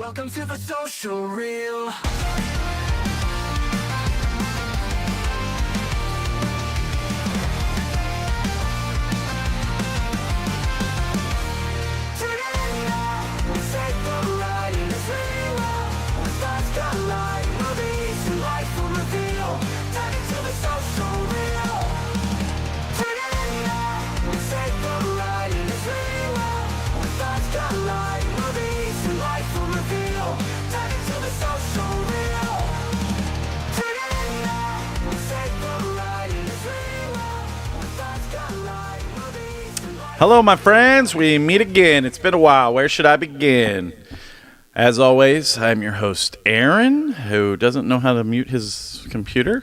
Welcome to the social reel. Hello, my friends. We meet again. It's been a while. Where should I begin? As always, I'm your host, Aaron, who doesn't know how to mute his computer.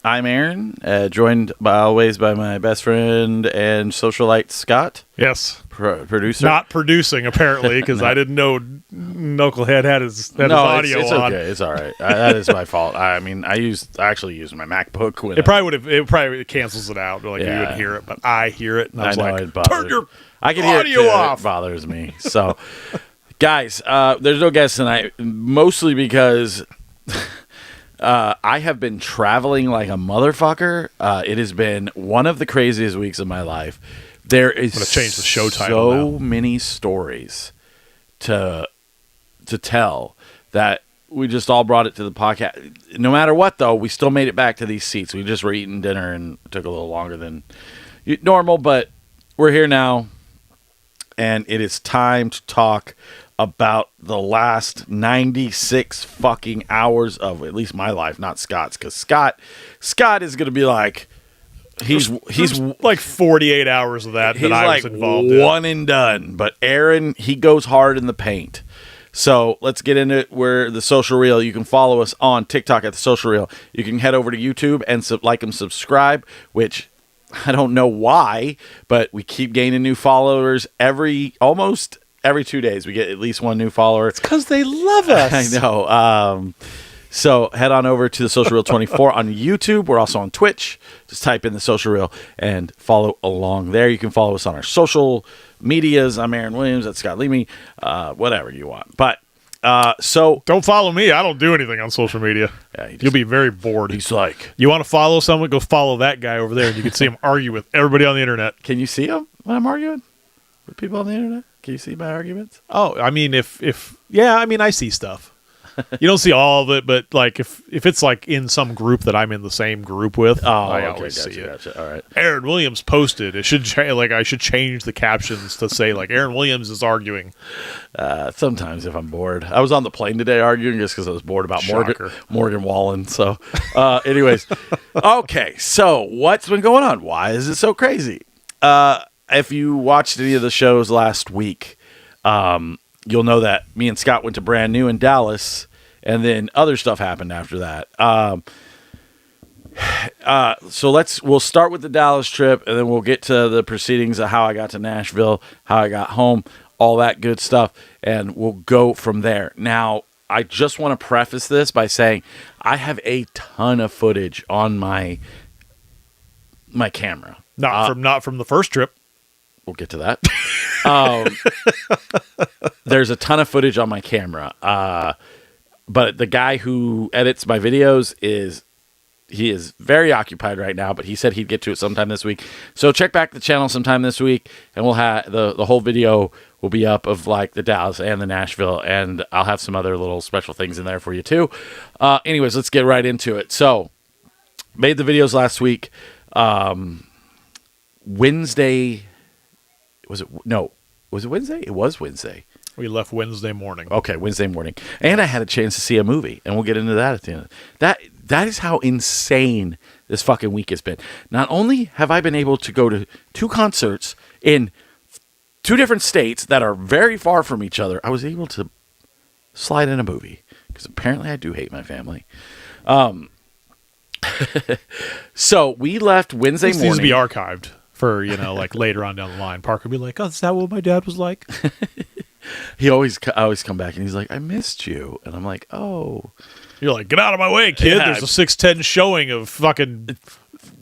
I'm Aaron, joined always by my best friend and socialite, Scott. Yes. Producer. Not producing, apparently, because No. I didn't know Knucklehead had his audio it's on. okay. It's all right. That is my fault. I mean, I actually used my MacBook when It probably cancels it out. Like Yeah. you wouldn't hear it, but I hear it, and I was know like, it bothers- turn your I can hear it audio too. off. It bothers me. So, guys, there's no guest tonight, mostly because I have been traveling like a motherfucker. It has been one of the craziest weeks of my life. There is I'm gonna change the show title so now. many stories to tell that we just all brought it to the podcast. No matter what, though, we still made it back to these seats. We just were eating dinner and it took a little longer than normal, but we're here now, and it is time to talk about the last 96 fucking hours of at least my life, not Scott's, because Scott is going to be like, he's like 48 hours of that he's I like was involved in. one and done. But Aaron, he goes hard in the paint. So let's get into it. We're the Social Reel. You can follow us on TikTok at the Social Reel. You can head over to YouTube and like and subscribe, which I don't know why, but we keep gaining new followers almost every 2 days. We get at least one new follower. It's because they love us. I know. So head on over to the Social Reel 24 on YouTube. We're also on Twitch. Just type in the Social Reel and follow along there. You can follow us on our social medias. I'm Aaron Williams. That's Scott Leamy. Whatever you want. But so Don't follow me. I don't do anything on social media. Yeah, You'll be very bored. he's like, You want to follow someone? Go follow that guy over there, and you can see him argue with everybody on the internet. can you see him when I'm arguing with people on the internet? Can you see my arguments? Oh, I mean, I see stuff. You don't see all of it, but like if it's like in some group that I'm in the same group with, I always see it. Gotcha. All right. Aaron Williams posted. It should I should change the captions to say like Aaron Williams is arguing. Sometimes if I'm bored. I was on the plane today arguing just because I was bored about Shocker. Morgan Wallen. So, anyways, okay. So what's been going on? Why is it so crazy? If you watched any of the shows last week, you'll know that me and Scott went to Brand New in Dallas, and then other stuff happened after that. So we'll start with the Dallas trip, and then we'll get to the proceedings of how I got to Nashville, how I got home, all that good stuff, and we'll go from there. Now, I just want to preface this by saying I have a ton of footage on my camera. Not from the first trip. We'll get to that. There's a ton of footage on my camera, but the guy who edits my videos is very occupied right now, but he said he'd get to it sometime this week. So check back the channel sometime this week, and we'll have the whole video will be up of like the Dallas and the Nashville, and I'll have some other little special things in there for you too. Anyways, let's get right into it. So made the videos last week. Wednesday. Was it Wednesday? It was Wednesday. We left Wednesday morning. Okay, Wednesday morning. And I had a chance to see a movie, and we'll get into that at the end. That is how insane this fucking week has been. Not only have I been able to go to 2 concerts in 2 different states that are very far from each other, I was able to slide in a movie, because apparently I do hate my family. So we left Wednesday This morning. needs to be archived for like later on down the line. Parker will be like, "Oh, is that what my dad was like?" He always come back and he's like, "I missed you," and I'm like, "Oh." You're like, "Get out of my way, kid!" Yeah. There's a 6:10 showing of fucking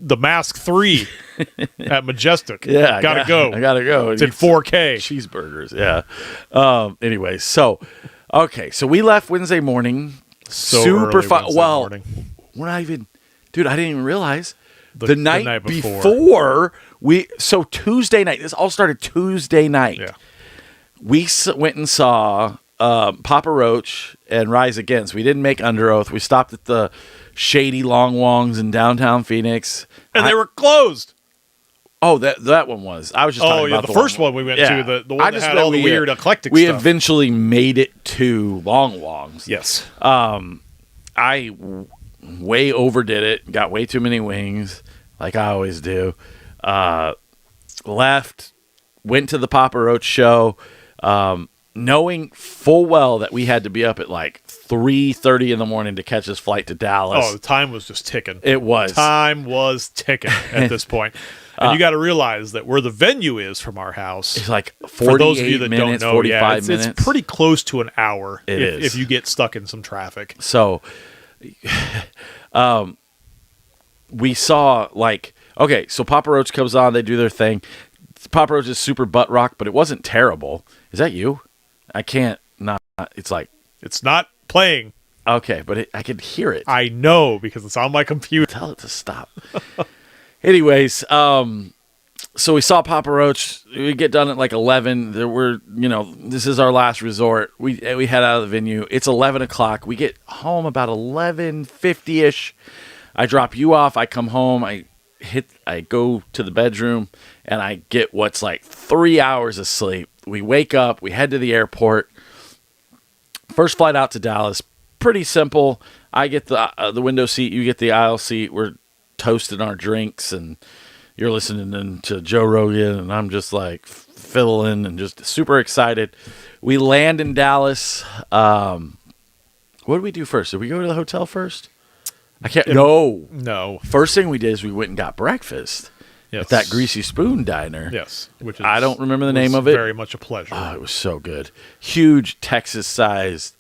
the Mask 3 at Majestic. Yeah, gotta go. I gotta go. It's in 4K. Cheeseburgers. Yeah. Anyways, so we left Wednesday morning. So super early fun. Wednesday Well, morning. we're not even, dude. I didn't even realize The night before. before we. So Tuesday night. This all started Tuesday night. Yeah. We went and saw Papa Roach and Rise Against. We didn't make Under Oath. We stopped at the Shady Long Wongs in downtown Phoenix. And they were closed. Oh, that one was. I was just talking about the first one we went to, the one I that just had know all the we, weird eclectic we stuff. eventually made it to Long Wongs. Yes. I way overdid it. Got way too many wings, like I always do. Left, went to the Papa Roach show, knowing full well that we had to be up at like 3:30 in the morning to catch this flight to Dallas. Oh, the time was just ticking. It was. Time was ticking at this point. And you got to realize that where the venue is from our house, It's like 48 for those of you that minutes, don't know, 45 it's minutes. pretty close to an hour It is. if you get stuck in some traffic. So, we saw so Papa Roach comes on, they do their thing. Papa Roach is super butt rock, but it wasn't terrible. Is that you? I can't not. It's like, It's not playing. okay, but I could hear it. I know because it's on my computer. Tell it to stop. Anyways, so we saw Papa Roach. We get done at like 11. There were, this is our last resort. We head out of the venue. It's 11 o'clock. We get home about 11:50ish. I drop you off. I come home. I go to the bedroom and I get what's like 3 hours of sleep. We wake up. We head to the airport. First flight out to Dallas. Pretty simple. I get the window seat. You get the aisle seat. We're toasting our drinks and you're listening to Joe Rogan and I'm just like fiddling and just super excited. We land in Dallas. What did we do first? Did we go to the hotel first? I can't. No. First thing we did is we went and got breakfast Yes. at that Greasy Spoon diner. Yes. Which is, I don't remember the name was of it. Very much a pleasure. Oh, it was so good. Huge Texas-sized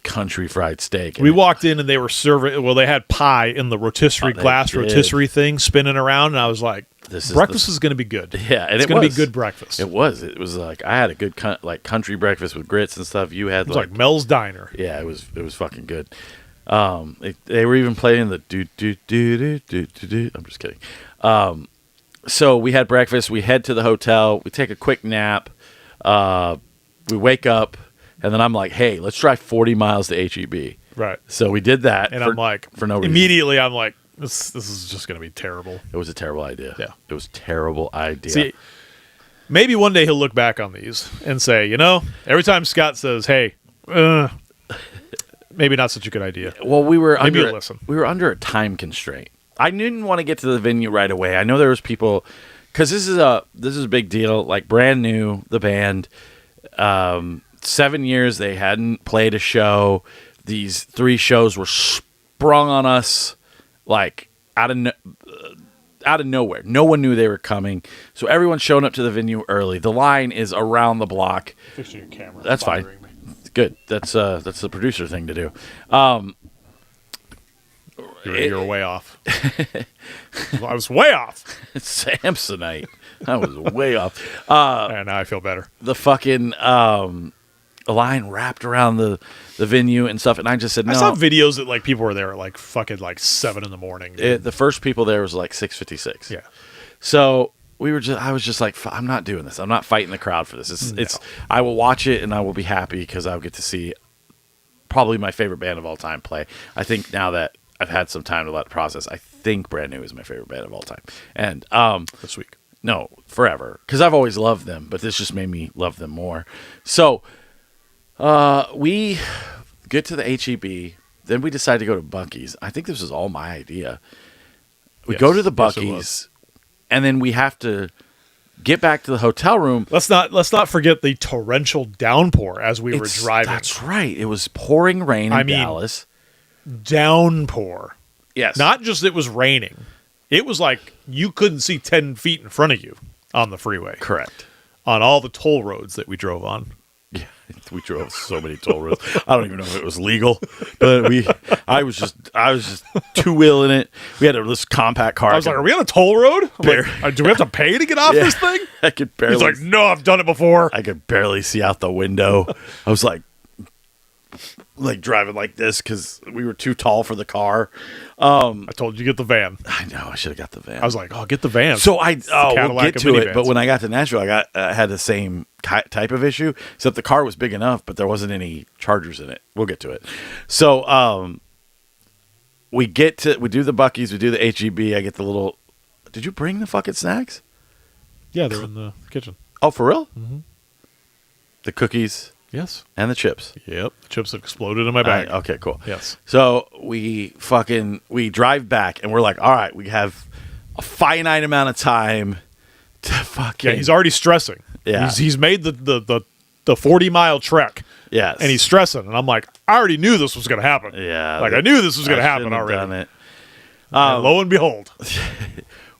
country fried steak. We walked in and they were serving. Well, they had pie in the rotisserie They glass did. rotisserie thing spinning around, and I was like, "Breakfast is going to be good. Yeah, and it's going to be good breakfast." It was. It was like I had a good country breakfast with grits and stuff. You had It was like Mel's Diner. yeah, it was fucking good. They were even playing the do do do do do do do. I'm just kidding. So we had breakfast. We head to the hotel. We take a quick nap. We wake up, and then I'm like, "Hey, let's drive 40 miles to HEB." Right. So we did that, And I'm like, for no reason. immediately, I'm like, this is just going to be terrible. It was a terrible idea. Yeah. It was a terrible idea. See, maybe one day he'll look back on these and say, every time Scott says, "Hey, maybe not such a good idea." Well, we were Maybe under you'll listen. we were under a time constraint. I didn't want to get to the venue right away. I know there was people because this is a big deal. Like brand new, the band. 7 years they hadn't played a show. These 3 shows were sprung on us like out of nowhere. No one knew they were coming, so everyone's showing up to the venue early. The line is around the block. Fix your camera. That's fine. Good. That's the producer thing to do. You're way off. I was way off. Samsonite. I was way off. And now I feel better. The fucking line wrapped around the venue and stuff, and I just said no. I saw videos that like people were there at like fucking like 7 in the morning. The first people there was like 6:56. Yeah. So I was just like, I'm not doing this. I'm not fighting the crowd for this. It's I will watch it and I will be happy because I'll get to see probably my favorite band of all time play. I think now that I've had some time to let it process, I think Brand New is my favorite band of all time. And This week. no, forever, because I've always loved them, but this just made me love them more. So we get to the HEB, then we decide to go to Buc-ee's. I think this was all my idea. We go to the Yes, it Buc-ee's, was. and then we have to get back to the hotel room. Let's not forget the torrential downpour as we were driving. That's right. It was pouring rain in Dallas. Downpour. Yes. Not just it was raining. It was like you couldn't see 10 feet in front of you on the freeway. correct. On all the toll roads that we drove on. We drove so many toll roads. I don't even know if it was legal, but I was just two wheeling it. We had this compact car. I was like, "Are we on a toll road? I'm Bear- like, do we have to pay to get off Yeah. this thing?" I could barely. He's like, "No, I've done it before." I could barely see out the window. I was like driving like this because we were too tall for the car. I told you get the van. I know I should have got the van. I was like, "Oh, get the van." So we'll Cadillac get of to it. minivans. But when I got to Nashville, I had the same type of issue, except the car was big enough, but there wasn't any chargers in it. We'll get to it. So we do the Buc-ee's, we do the HEB. I get the little. Did you bring the fucking snacks? yeah, they're in the kitchen. Oh, for real? Mm-hmm. The cookies Yes. and the chips. Yep. The chips exploded in my bag. Okay, cool. Yes. So we drive back, and we're like, all right, we have a finite amount of time to fucking. Yeah, he's already stressing. Yeah. He's made the 40-mile trek. Yes. And he's stressing, and I'm like, I already knew this was going to happen. Yeah. Like I knew this was going to I happen shouldn't have already. done it. And lo and behold,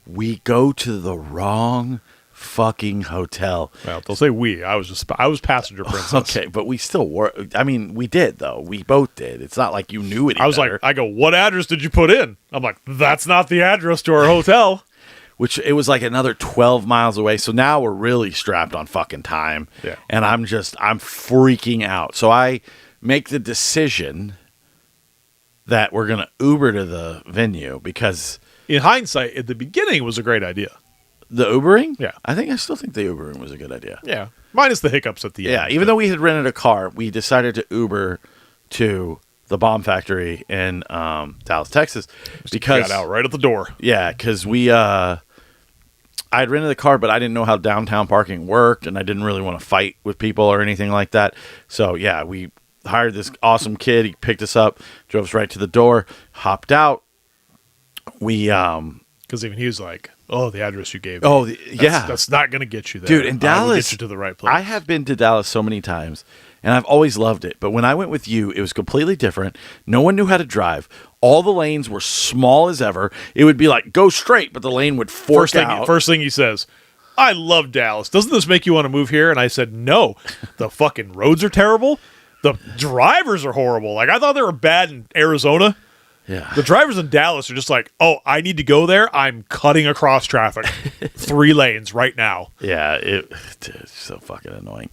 We go to the wrong fucking hotel. well, they'll say we. I was passenger princess. Okay, but we still were. I mean, we did though. We both did. It's not like you knew it. I was like, I go, what address did you put in? I'm like, that's not the address to our hotel. which it was like another 12 miles away. So now we're really strapped on fucking time. Yeah. And I'm freaking out. So I make the decision that we're going to Uber to the venue because In hindsight, at the beginning, it was a great idea. the Ubering? Yeah. I still think the Ubering was a good idea. Yeah. Minus the hiccups at the Yeah. end. Even though we had rented a car, we decided to Uber to the Bomb Factory in Dallas, Texas, because got out right at the door. yeah, because I had rented the car, but I didn't know how downtown parking worked, and I didn't really want to fight with people or anything like that. So yeah, we hired this awesome kid. He picked us up, drove us right to the door, hopped out. We Because even he was like, "Oh, the address you gave me. oh That's- yeah, that's not going to get you there, dude, in I will Dallas, get you to the right place." I have been to Dallas so many times, and I've always loved it. But when I went with you, it was completely different. No one knew how to drive. All the lanes were small as ever. It would be like go straight, but the lane would fork out. First thing he says, "I love Dallas. Doesn't this make you want to move here?" And I said, "No, the fucking roads are terrible. The drivers are horrible. Like I thought they were bad in Arizona. Yeah, The drivers in Dallas are just like, oh, I need to go there. I'm cutting across traffic, 3 lanes right now." yeah, it's so fucking annoying.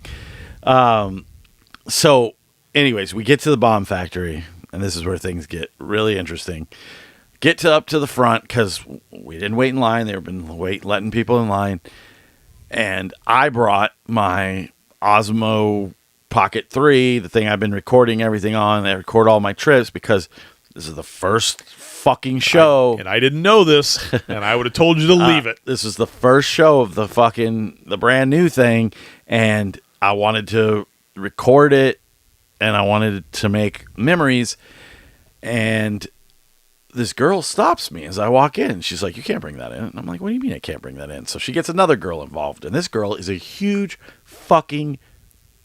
So, anyways, we get to the Bomb Factory, and this is where things get really interesting. Get up to the front because we didn't wait in line. They've been letting people in line, and I brought my Osmo Pocket 3, the thing I've been recording everything on. I record all my trips because this is the first fucking show. And I didn't know this, and I would have told you to leave it. This was the first show of the brand new thing, and I wanted to record it, and I wanted to make memories. And this girl stops me as I walk in. She's like, "You can't bring that in." And I'm like, "What do you mean I can't bring that in?" So she gets another girl involved, and this girl is a huge fucking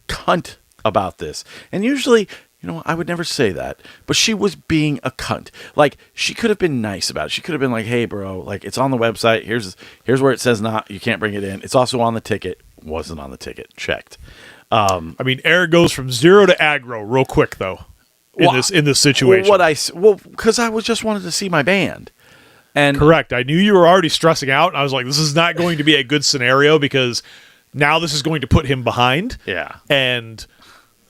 cunt about this. And usually, I would never say that, but she was being a cunt. Like, she could have been nice about it. She could have been like, "Hey, bro, like, it's on the website. Here's where it says you can't bring it in. It's also on the ticket." Wasn't on the ticket. Checked. I mean, Eric goes from 0 to aggro real quick, though, in this situation. Because I was just wanted to see my band. And Correct. I knew you were already stressing out, and I was like, this is not going to be a good scenario because now this is going to put him behind. yeah. And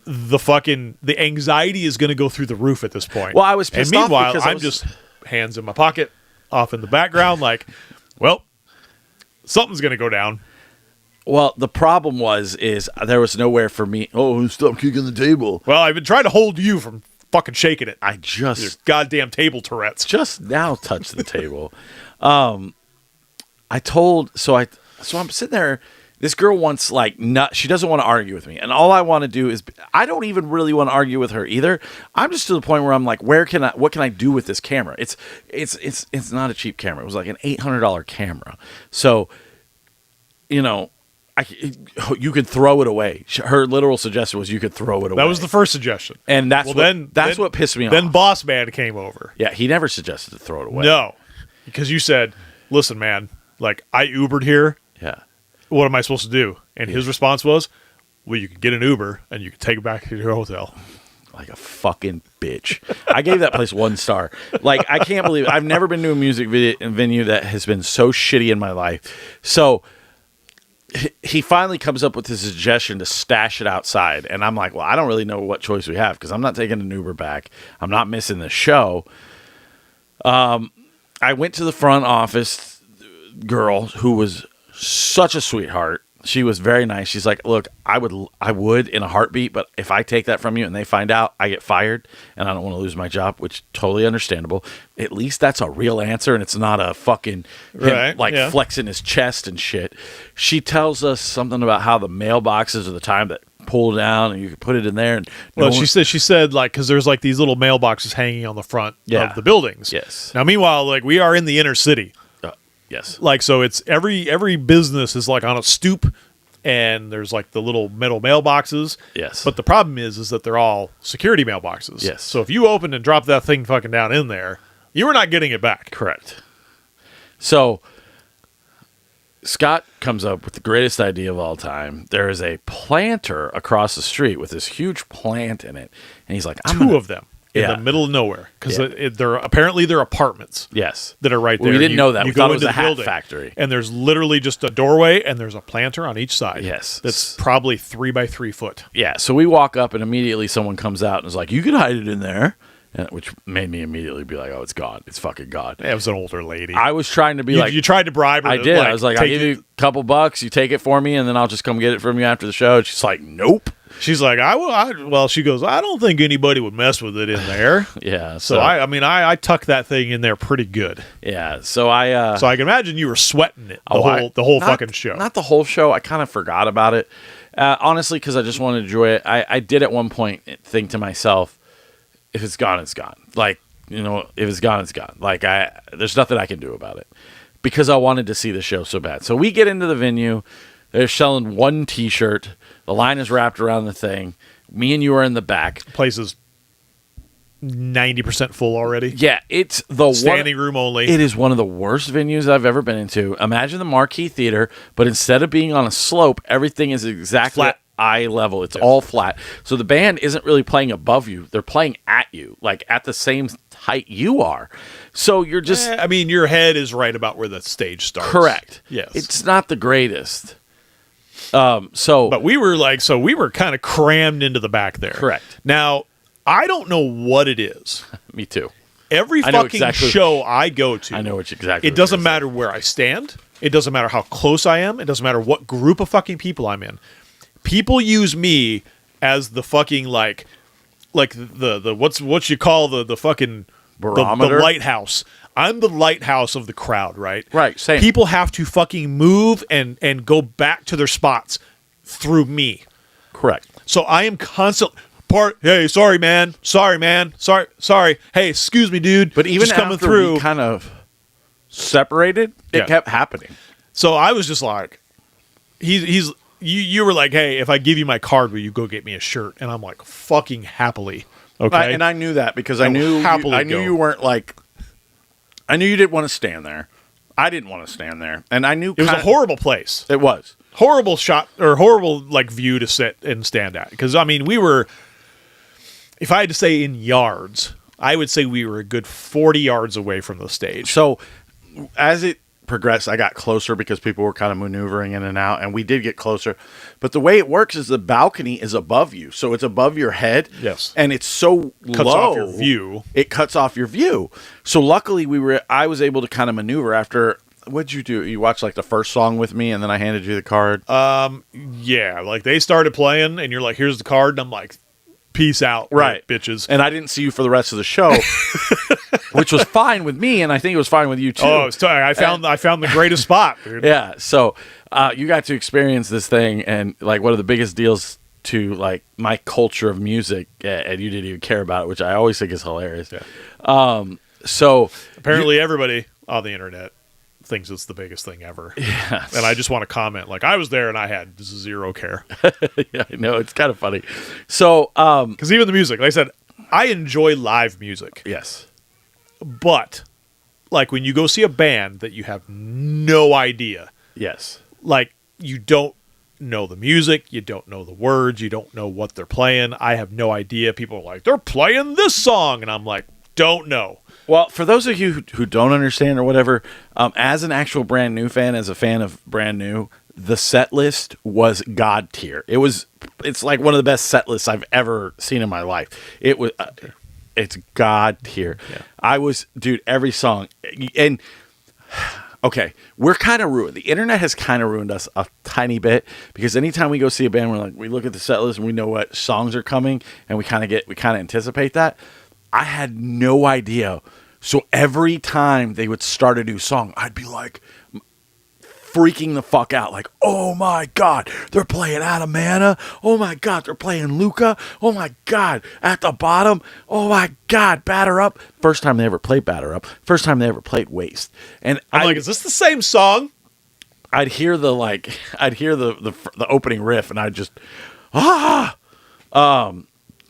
the anxiety is going to go through the roof at this point. Well, I was pissed and off meanwhile, because I'm just hands in my pocket, off in the background, like, well, something's going to go down. Well, the problem is there was nowhere for me. Oh, stop kicking the table. Well, I've been trying to hold you from fucking shaking it. I Your goddamn table Tourette's. just now touched the table. So I'm sitting there. This girl wants she doesn't want to argue with me, and all I want to do is I don't even really want to argue with her either. I'm just to the point where I'm like, what can I do with this camera? It's not a cheap camera. It was like an $800 camera. So, you could throw it away. Her literal suggestion was you could throw it away. That was the first suggestion. and that's what pissed me off. Then Boss Man came over. Yeah, he never suggested to throw it away. No, because you said, listen, man, like I Ubered here. Yeah. What am I supposed to do? And his response was, well, you could get an Uber and you could take it back to your hotel. Like a fucking bitch. I gave that place 1 star. Like, I can't believe it. I've never been to a music venue that has been so shitty in my life. So he finally comes up with his suggestion to stash it outside. And I'm like, well, I don't really know what choice we have because I'm not taking an Uber back. I'm not missing the show. I went to the front office girl who was such a sweetheart. She was very nice. She's like, look, I would in a heartbeat, but if I take that from you and they find out, I get fired and I don't want to lose my job, which totally understandable. At least that's a real answer and it's not a fucking him, flexing his chest and shit. She tells us something about how the mailboxes are the time that pull down and you can put it in there. And she said like, because there's like these little mailboxes hanging on the front of the buildings. Yes. Now, meanwhile, like we are in the inner city. Yes. Like, so it's every business is like on a stoop and there's like the little metal mailboxes. Yes. But the problem is that they're all security mailboxes. Yes. So if you open and drop that thing fucking down in there, you are not getting it back. Correct. So Scott comes up with the greatest idea of all time. There is a planter across the street with this huge plant in it. And he's like, two of them. In the middle of nowhere, because they're apartments. Yes, that are right there. We didn't know that. You We thought go it was into a the hat building, factory. and there's literally just a doorway, and there's a planter on each side. Yes, that's probably 3 by 3 foot. Yeah, so we walk up, and immediately someone comes out and is like, "You could hide it in there," which made me immediately be like, "Oh, it's gone. It's fucking gone." It was an older lady. I was trying to be you tried to bribe her. I did. I was like, "I'll give you a couple bucks. You take it for me, and then I'll just come get it from you after the show." And she's like, "Nope." She's like, well, she goes, I don't think anybody would mess with it in there. Yeah. So I tucked that thing in there pretty good. Yeah. So I can imagine you were sweating it the whole fucking show. Not the whole show. I kind of forgot about it, honestly, because I just wanted to enjoy it. I did at one point think to myself, if it's gone, it's gone. Like, if it's gone, it's gone. Like, there's nothing I can do about it because I wanted to see the show so bad. So we get into the venue. They're selling one T-shirt. The line is wrapped around the thing. Me and you are in the back. Place is 90% full already. Yeah, it's the standing room only. It is one of the worst venues I've ever been into. Imagine the Marquee Theater, but instead of being on a slope, everything is exactly flat. Eye level. It's all flat. So the band isn't really playing above you. They're playing at you, like at the same height you are. So you're just... your head is right about where the stage starts. Correct. Yes. It's not the greatest. But we were kind of crammed into the back there. Correct. Now, I don't know what it is. Me too. Every fucking show I go to, I know exactly. It doesn't matter where I stand. It doesn't matter how close I am. It doesn't matter what group of fucking people I'm in. People use me as the fucking like the what you call the fucking barometer, the lighthouse. I'm the lighthouse of the crowd, right? Right, same. People have to fucking move and go back to their spots through me. Correct. So I am constant hey, sorry man. Sorry. Hey, excuse me, dude. But even just coming after through, we kind of separated, it kept happening. So I was just like, you were like, hey, if I give you my card, will you go get me a shirt? And I'm like, fucking happily. Okay. And I knew that because I knew you weren't like, I knew you didn't want to stand there. I didn't want to stand there. And I knew it was a horrible place. It was. Horrible shot or horrible like view to sit and stand at. Because we were, if I had to say in yards, I would say we were a good 40 yards away from the stage. So as it progressed, I got closer because people were kind of maneuvering in and out, and we did get closer. But the way it works is the balcony is above you, so it's above your head. Yes, and it's so cuts low, off your view. It cuts off your view. So luckily, I was able to kind of maneuver after. What'd you do? You watched like the first song with me, and then I handed you the card. Yeah, like they started playing, and you're like, "Here's the card," and I'm like, peace out, right, bitches. And I didn't see you for the rest of the show, which was fine with me, and I think it was fine with you too. Oh, I found the greatest spot, dude. Yeah, so you got to experience this thing, and like one of the biggest deals to like my culture of music, and you didn't even care about it, which I always think is hilarious. Yeah. So apparently everybody on the internet thinks it's the biggest thing ever. Yes. And I just want to comment, like, I was there and I had zero care. Yeah, I know. It's kind of funny. So, because even the music, like I said, I enjoy live music. Yes. But, like, when you go see a band that you have no idea. Yes. Like, you don't know the music, you don't know the words, you don't know what they're playing. I have no idea. People are like, they're playing this song, and I'm like, don't know. Well, for those of you who don't understand or whatever, as an actual Brand New fan, as a fan of Brand New, the set list was god tier. It's like one of the best set lists I've ever seen in my life. It was, it's god tier. Yeah. Dude, every song, and okay, we're kind of ruined. The internet has kind of ruined us a tiny bit because anytime we go see a band, we look at the set list and we know what songs are coming, and we kind of anticipate that. I had no idea. So every time they would start a new song, I'd be like freaking the fuck out. Like, oh my God, they're playing Out of Mana. Oh my God, they're playing Luca. Oh my God, At the Bottom. Oh my God, Batter Up. First time they ever played Batter Up. First time they ever played Waste. And I'm like, is this the same song? I'd hear the opening riff, and I'd just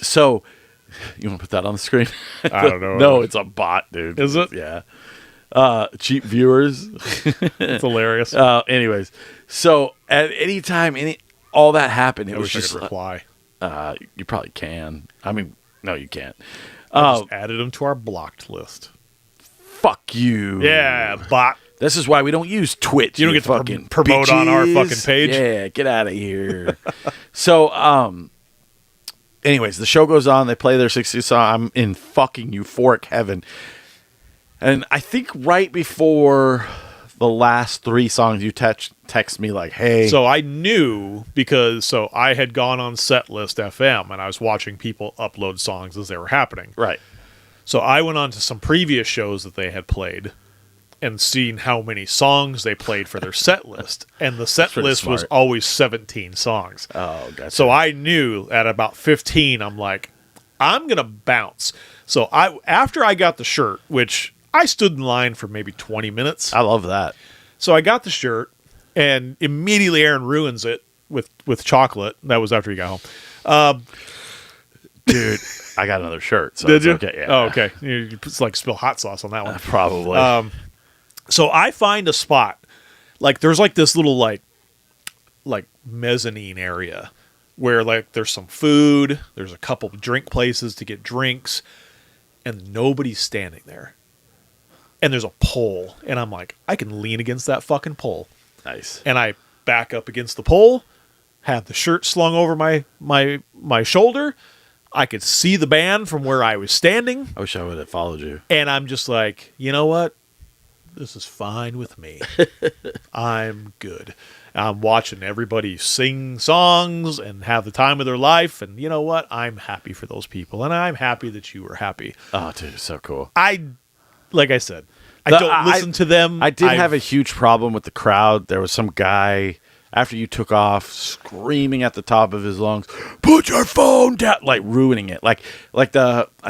so you want to put that on the screen? I don't know. No, it's a bot, dude. Is it? Yeah. Cheap viewers. It's hilarious. Anyways, so at any time all that happened, it I was wish I just could reply. you probably can. I mean, no, you can't. I just added them to our blocked list. Fuck you. Yeah, bot. This is why we don't use Twitch. You don't get to fucking promote on our bitches. fucking page. Yeah, get out of here. So, anyways, the show goes on. They play their 60th song. I'm in fucking euphoric heaven. And I think right before the last 3 songs, you text me like, hey. So I knew because I had gone on Setlist FM and I was watching people upload songs as they were happening. Right. So I went on to some previous shows that they had played and seen how many songs they played for their set list. And the set pretty list was smart. always 17 songs. Oh, gotcha. So I knew at about 15, I'm like, I'm going to bounce. So after I got the shirt, which I stood in line for maybe 20 minutes. I love that. So I got the shirt, and immediately Aaron ruins it with chocolate. That was after he got home. Dude, I got another shirt. So Did it's you? Okay. Yeah. Oh, okay. It's like spill hot sauce on that one. Probably. So I find a spot. Like, there's like this little like mezzanine area where like there's some food. There's a couple of drink places to get drinks, and nobody's standing there. And there's a pole, and I'm like, I can lean against that fucking pole. Nice. And I back up against the pole, have the shirt slung over my shoulder. I could see the band from where I was standing. I wish I would have followed you. And I'm just like, you know what? This is fine with me. I'm good. I'm watching everybody sing songs and have the time of their life. And you know what? I'm happy for those people. And I'm happy that you were happy. Oh, dude, it's so cool. Like I said, I don't listen to them. I did have a huge problem with the crowd. There was some guy, after you took off, screaming at the top of his lungs, "Put your phone down!" Like ruining it. I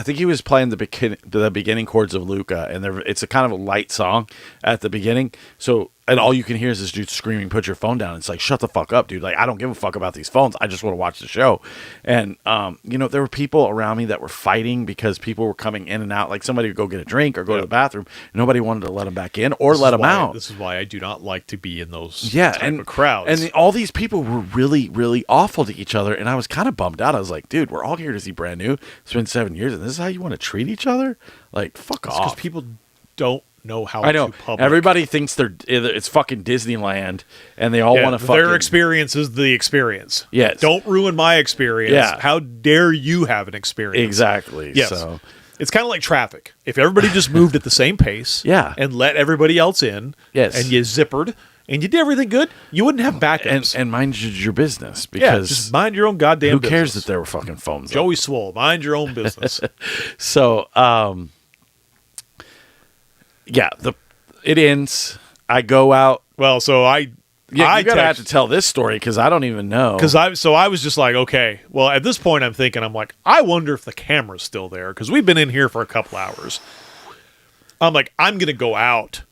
think he was playing the beginning chords of Luca, and it's a kind of a light song at the beginning. So, and all you can hear is this dude screaming, "Put your phone down!" It's like, shut the fuck up, dude. Like, I don't give a fuck about these phones. I just want to watch the show. And there were people around me that were fighting because people were coming in and out. Like somebody would go get a drink or go to the bathroom. And nobody wanted to let them back in or let them out. This is why I do not like to be in those type of crowds. And all these people were really, really awful to each other. And I was kind of bummed out. I was like, dude, we're all here to see Brand New. It's been 7 years, and this is how you want to treat each other? Like, fuck off. Because people don't know how I know. to public. Everybody thinks it's fucking Disneyland, and they all want to fucking... Their experience is the experience. Yes. Don't ruin my experience. Yeah. How dare you have an experience? Exactly. Yes. So, it's kind of like traffic. If everybody just moved at the same pace Yeah. and let everybody else in, Yes. and you zippered, and you did everything good, you wouldn't have backups. and mind your business, yeah, because just mind your own goddamn who business. cares that there were fucking phones up? Joey Swole, mind your own business. So, yeah, it ends. I go out. Well, so I Yeah, you're gonna have to tell this story because I don't even know. Because I was just like, okay. Well, at this point, I'm thinking, I'm like, I wonder if the camera's still there because we've been in here for a couple hours. I'm like, I'm gonna go out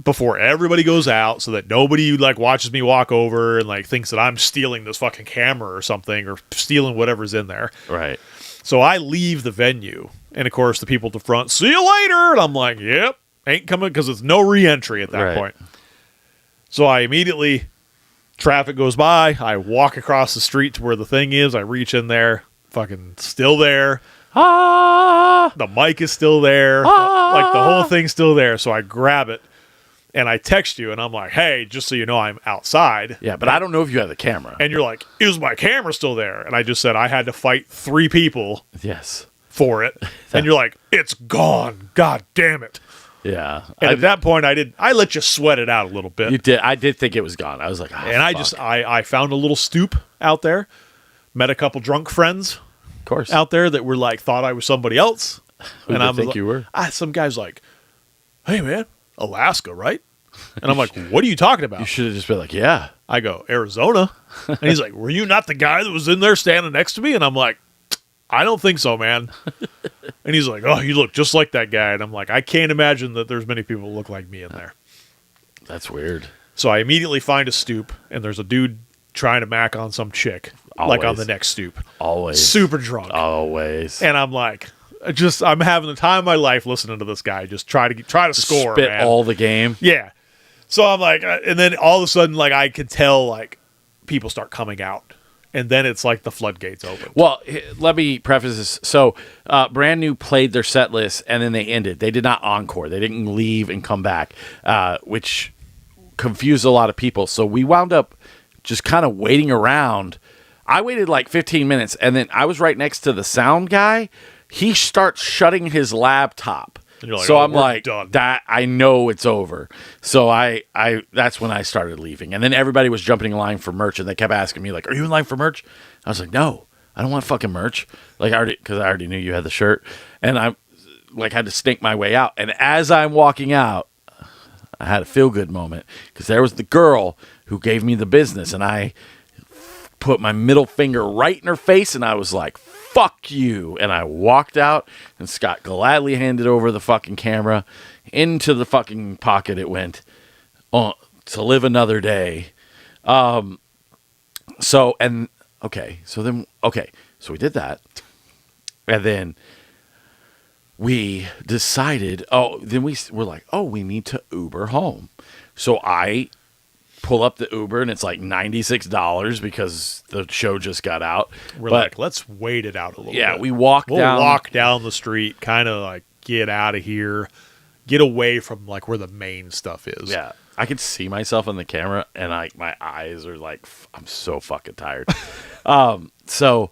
before everybody goes out so that nobody like watches me walk over and like thinks that I'm stealing this fucking camera or something or stealing whatever's in there. Right. So I leave the venue, and of course the people at the front, see you later, and I'm like, yep, ain't coming because it's no re-entry at that Right. point. So I immediately Traffic goes by. I walk across the street to where the thing is. I reach in there. Fucking still there. Ah! The mic is still there. Like the whole thing's still there. So I grab it and I text you and I'm like, hey, just so you know, I'm outside. Yeah, but I don't know if you have the camera. And you're like, is my camera still there? And I just said I had to fight 3 people Yes. for it. And you're like, it's gone. God damn it. Yeah. And at that point, I let you sweat it out a little bit. You did. I did think it was gone. I was like, and I found a little stoop out there, met a couple drunk friends of course, out there that were like, thought I was somebody else. Who And did I think you were? Some guy's like, hey man, Alaska, right? And I'm like, what are you talking about? You should have just been like, yeah. I go, Arizona. And he's like, were you not the guy that was in there standing next to me? And I'm like, I don't think so, man. And he's like, oh, you look just like that guy. And I'm like, I can't imagine that there's many people who look like me in there. That's weird. So I immediately find a stoop, and there's a dude trying to mac on some chick, like on Always. the next stoop. Always. Super drunk. Always. And I'm like, I'm having the time of my life listening to this guy just try to score, Spit man. all the game. Yeah. So I'm like, and then all of a sudden, like, I could tell, like, people start coming out. And then it's like the floodgates open. Well, let me preface this. So, Brand New played their set list, and then they ended. They did not encore. They didn't leave and come back, which confused a lot of people. So we wound up just kind of waiting around. I waited like 15 minutes, and then I was right next to the sound guy. He starts shutting his laptop. And you're like, so oh, I'm we're like, done. that I know it's over. So I that's when I started leaving. And then everybody was jumping in line for merch, and they kept asking me, like, are you in line for merch? I was like, no, I don't want fucking merch. Like, because I already knew you had the shirt. And I like had to snake my way out. And as I'm walking out, I had a feel-good moment because there was the girl who gave me the business, and I put my middle finger right in her face, and I was like, fuck you. And I walked out, and Scott gladly handed over the fucking camera. Into the fucking pocket it went to live another day. So we did that. And then we decided, we're like, we need to Uber home. So I pull up the Uber, and it's like $96 because the show just got out. We're like, let's wait it out a little bit. Yeah, we'll walk down the street, kind of like get out of here, get away from like where the main stuff is. Yeah, I could see myself on the camera, and like my eyes are like, I'm so fucking tired. So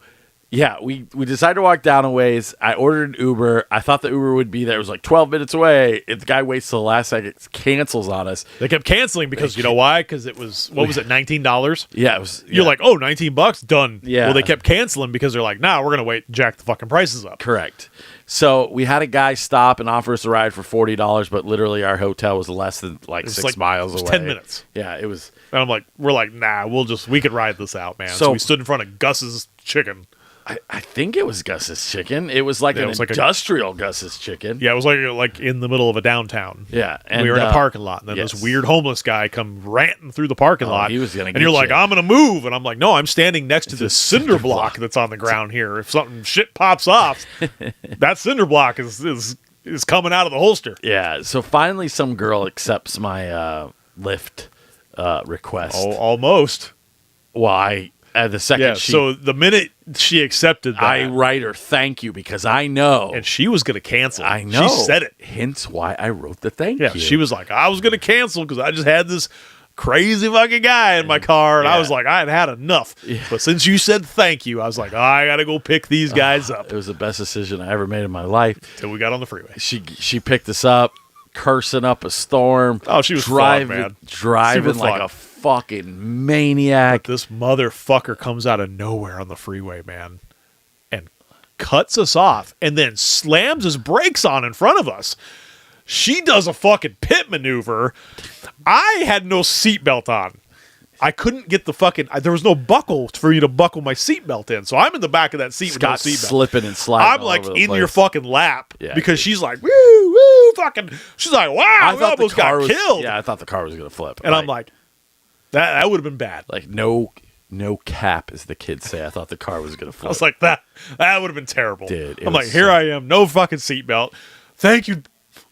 yeah, we decided to walk down a ways. I ordered an Uber. I thought the Uber would be there. It was like 12 minutes away. The guy waits till the last second, cancels on us. They kept canceling because you know why? Because it was, what was it, $19? Yeah, it was. You're like, oh, $19, done. Yeah. Well, they kept canceling because they're like, nah, we're gonna wait and jack the fucking prices up. Correct. So we had a guy stop and offer us a ride for $40, but literally our hotel was less than like 6 miles away. 10 minutes. Yeah, it was. And I'm like, we're like, nah, we could ride this out, man. So we stood in front of Gus's Chicken. I think it was Gus's Chicken. It was like industrial Gus's Chicken. Yeah, it was like in the middle of a downtown. Yeah, and we were in a parking lot, and then yes. this weird homeless guy come ranting through the parking lot. He was gonna and get you're like, you. I'm gonna move, and I'm like, no, I'm standing next to this cinder block that's on the ground here. If something shit pops off, that cinder block is coming out of the holster. Yeah. So finally, some girl accepts my Lyft request. Oh, almost. Well, the second Yeah. So the minute she accepted that, I write her thank you because I know, and she was gonna cancel. I know. She said it. Hence why I wrote the thank you. Yeah, she was like, I was going to cancel because I just had this crazy fucking guy in my car, and I was like, I had enough. Yeah. But since you said thank you, I was like, I got to go pick these guys up. It was the best decision I ever made in my life. Till we got on the freeway. She picked us up, cursing up a storm. Oh, she was fun, man. Driving like a fucking maniac. But this motherfucker comes out of nowhere on the freeway, man, and cuts us off, and then slams his brakes on in front of us. She does a fucking pit maneuver. I had no seatbelt on. I couldn't get the fucking. There was no buckle for you to buckle my seatbelt in, so I'm in the back of that seat with no seatbelt. Slipping and sliding. I'm like in your fucking lap because she's like, woo, fucking. She's like, wow, we almost got killed. Yeah, I thought the car was gonna flip, and I'm like, that would have been bad. Like no cap, as the kids say. I thought the car was gonna flip. I was like, that would have been terrible. Dude, I'm like, here I am, no fucking seatbelt. Thank you,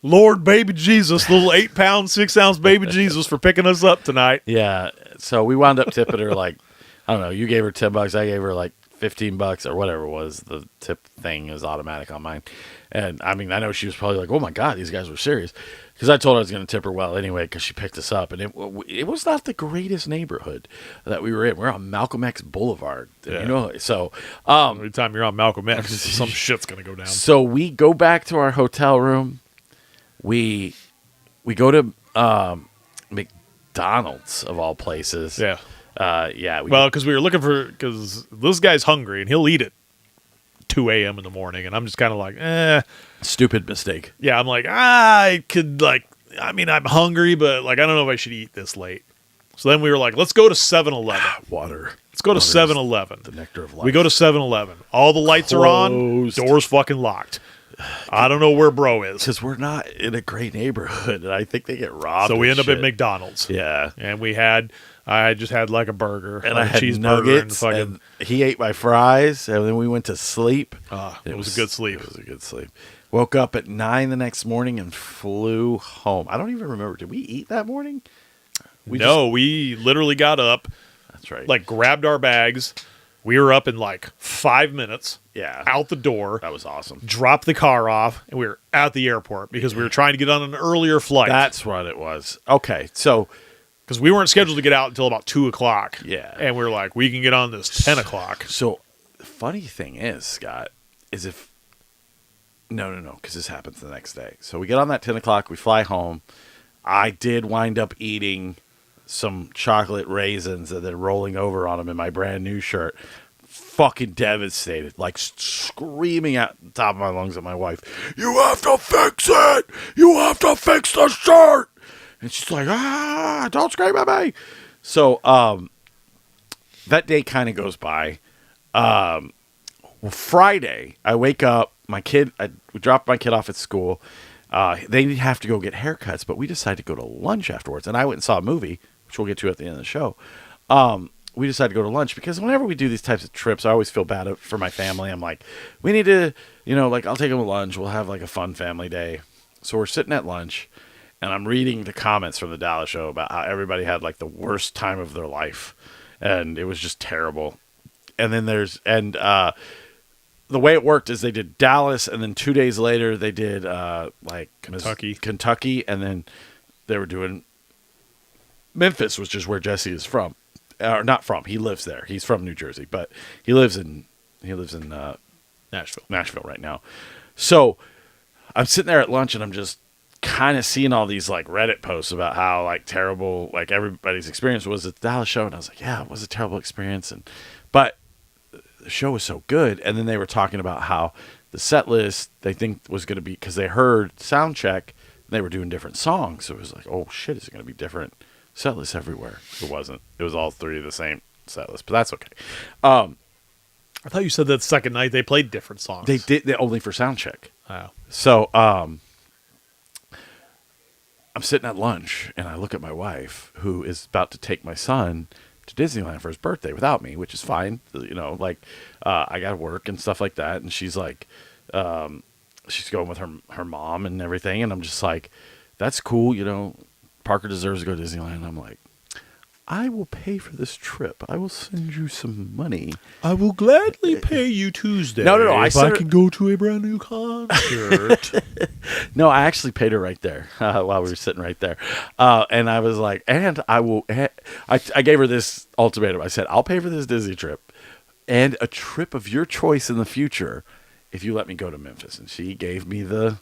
Lord baby Jesus, little 8-pound, 6-ounce baby Jesus, for picking us up tonight. Yeah. So we wound up tipping her like, I don't know, you gave her $10, I gave her like $15 or whatever it was. The tip thing is automatic on mine. And I mean, I know she was probably like, oh my God, these guys were serious. Because I told her I was going to tip her well anyway because she picked us up. And it was not the greatest neighborhood that we were in. We're on Malcolm X Boulevard. Yeah. You know, so Every time you're on Malcolm X, some shit's gonna go down. so we go back to our hotel room. We go to McDonald's of all places. Yeah. Yeah. Well, because we were looking because this guy's hungry and he'll eat at 2 a.m. in the morning, and I'm just kind of like, Stupid mistake. yeah. I'm like, I could I'm hungry, but like I don't know if I should eat this late. So then we were like, let's go to 7-Eleven. Water. Let's go to Water is 7-Eleven. The nectar of life. We go to 7-Eleven. All the lights are on. Closed. Doors fucking locked. I don't know where bro is. because we're not in a great neighborhood, and I think they get robbed. So we and end up at shit. McDonald's. Yeah. And I just had like a burger And like I had cheeseburger nuggets, and and he ate my fries, and then we went to sleep. it was a good sleep. It was a good sleep. Woke up at 9 the next morning and flew home. I don't even remember. Did we eat that morning? We literally got up, That's right. like grabbed our bags. We were up in like 5 minutes. Yeah. Out the door. That was awesome. Dropped the car off, and we were at the airport because we were trying to get on an earlier flight. That's what it was. Okay, so Because we weren't scheduled to get out until about 2 o'clock. Yeah. And we were like, we can get on this 10 o'clock. the funny thing is, Scott, is if no, because this happens the next day. So we get on that 10 o'clock. We fly home. I did wind up eating some chocolate raisins and then rolling over on them in my brand new shirt. Fucking devastated, like screaming at the top of my lungs at my wife, "You have to fix it! You have to fix the shirt!" And she's like, don't scream at me. So that day kind of goes by. Well, Friday, I wake up, we dropped my kid off at school. They have to go get haircuts, but we decided to go to lunch afterwards. And I went and saw a movie, which we'll get to at the end of the show. We decided to go to lunch because whenever we do these types of trips, I always feel bad for my family. I'm like, we need to, I'll take them to lunch. We'll have like a fun family day. So we're sitting at lunch, and I'm reading the comments from the Dallas show about how everybody had like the worst time of their life, and it was just terrible. And then the way it worked is they did Dallas, and then 2 days later they did Kentucky, and then they were doing Memphis, which is where Jesse is from. Or not from. He lives there. He's from New Jersey, but he lives in Nashville right now. So I'm sitting there at lunch, and I'm just kind of seeing all these like Reddit posts about how like terrible like everybody's experience was at the Dallas show, and I was like, yeah, it was a terrible experience, but the show was so good. And then they were talking about how the set list they think was going to be, because they heard sound check and they were doing different songs, so it was like, oh shit, is it going to be different set lists everywhere? It wasn't. It was all three of the same set list, but that's okay. I thought you said that second night they played different songs. They did only for sound check. Oh. So I'm sitting at lunch, and I look at my wife, who is about to take my son to Disneyland for his birthday without me, which is fine. I got to work and stuff like that. And she's like, she's going with her mom and everything. And I'm just like, that's cool. Parker deserves to go to Disneyland. I'm like, I will pay for this trip. I will send you some money. I will gladly pay you Tuesday. No. If I can go to a brand new concert. No, I actually paid her right there while we were sitting right there. And I was like, and I will. I gave her this ultimatum. I said, I'll pay for this Disney trip and a trip of your choice in the future if you let me go to Memphis. And she gave me the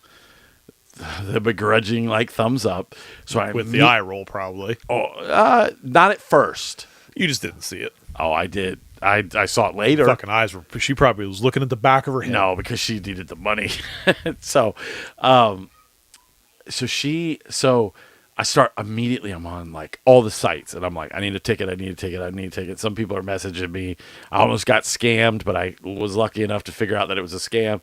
begrudging like thumbs up. So I With the eye roll, probably. Oh, not at first. You just didn't see it. Oh, I did. I saw it later. Fucking eyes were. She probably was looking at the back of her head. No, because she needed the money. So I start immediately. I'm on like all the sites, and I'm like, I need a ticket. Some people are messaging me. I almost got scammed, but I was lucky enough to figure out that it was a scam.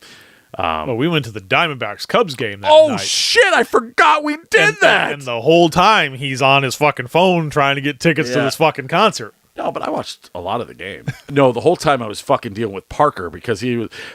Well, we went to the Diamondbacks Cubs game that night. Shit! I forgot we did that. And the whole time he's on his fucking phone trying to get tickets to this fucking concert. No, but I watched a lot of the game. No, the whole time I was fucking dealing with Parker because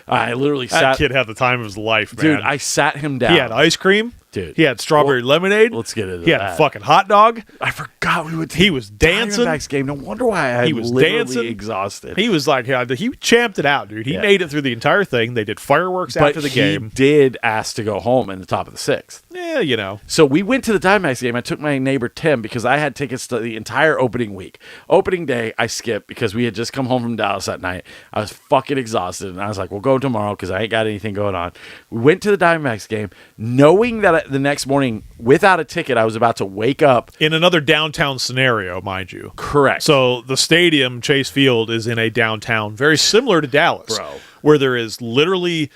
I literally That kid had the time of his life, man. Dude, I sat him down. He had ice cream. Dude. He had strawberry lemonade. Let's get into He had that. a fucking hot dog. I forgot we would. He was dancing. Diamondbacks game. No wonder why I He was literally dancing. exhausted. He was like, yeah, he champed it out, dude. He Yeah. made it through the entire thing. They did fireworks but after the he game. did ask to go home in the top of the 6th. Yeah, you know. So we went to the Diamondbacks game. I took my neighbor Tim because I had tickets to the entire opening week. Opening day, I skipped because we had just come home from Dallas that night. I was fucking exhausted, and I was like, "We'll go tomorrow because I ain't got anything going on." We went to the Diamondbacks game, knowing that the next morning, without a ticket, I was about to wake up. In another downtown scenario, mind you. Correct. So the stadium, Chase Field, is in a downtown very similar to Dallas, Bro. where there is literally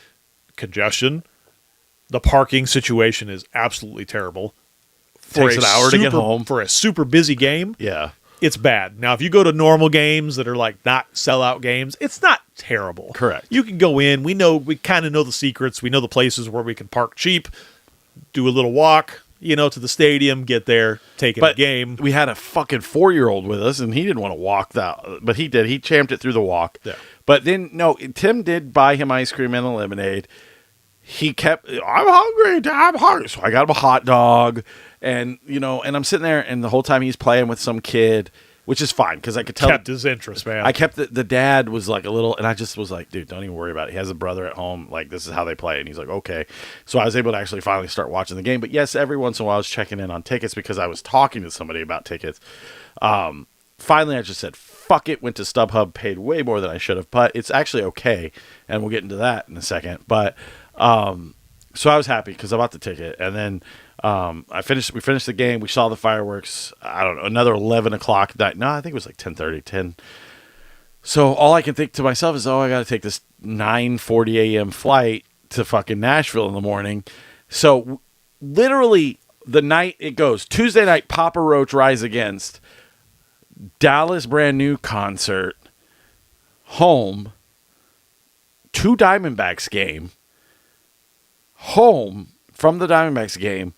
congestion. The parking situation is absolutely terrible. Takes an hour to get home. For a super busy game, Yeah. it's bad. Now, if you go to normal games that are like not sellout games, it's not terrible. Correct. You can go in. We kind of know the secrets. We know the places where we can park cheap, do a little walk, to the stadium, get there, take in a game. We had a fucking 4-year-old with us, and he didn't want to walk that, but he did. He champed it through the walk. Yeah. But then, no, Tim did buy him ice cream and a lemonade. He kept, I'm hungry. So I got him a hot dog, and and I'm sitting there, and the whole time he's playing with some kid, which is fine because I could tell. Kept his interest, man. I kept the dad was like a little, and I just was like, dude, don't even worry about it. He has a brother at home. Like, this is how they play. And he's like, okay. So I was able to actually finally start watching the game. But yes, every once in a while I was checking in on tickets because I was talking to somebody about tickets. Finally, I just said, fuck it. Went to StubHub, paid way more than I should have, but it's actually okay. And we'll get into that in a second. But so I was happy because I bought the ticket. And then we finished the game. We saw the fireworks. I don't know, another 11 o'clock night. No, I think it was like 10:30, 10. So all I can think to myself is, I got to take this 9:40 a.m. flight to fucking Nashville in the morning. So literally the night it goes, Tuesday night, Papa Roach Rise Against, Dallas brand new concert, home, 2 Diamondbacks game, home from the Diamondbacks game,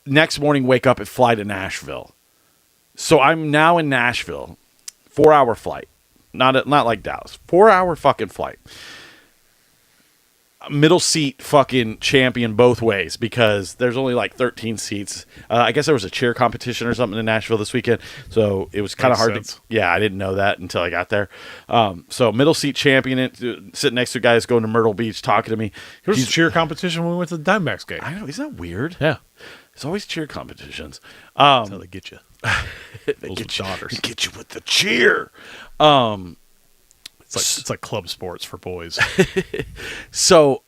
next morning wake up and fly to Nashville. So I'm now in Nashville, 4-hour flight, not like Dallas, 4-hour fucking flight. Middle seat fucking champion both ways because there's only like 13 seats. I guess there was a cheer competition or something in Nashville this weekend, so it was kind of hard sense. to. Yeah, I didn't know that until I got there. So middle seat champion, sitting next to guys going to Myrtle Beach, talking to me. There was a cheer competition when we went to the Diamondbacks game. I know, isn't that weird? Yeah. It's always cheer competitions. That's how they get you. They get daughters. Get you with the cheer. It's like club sports for boys. So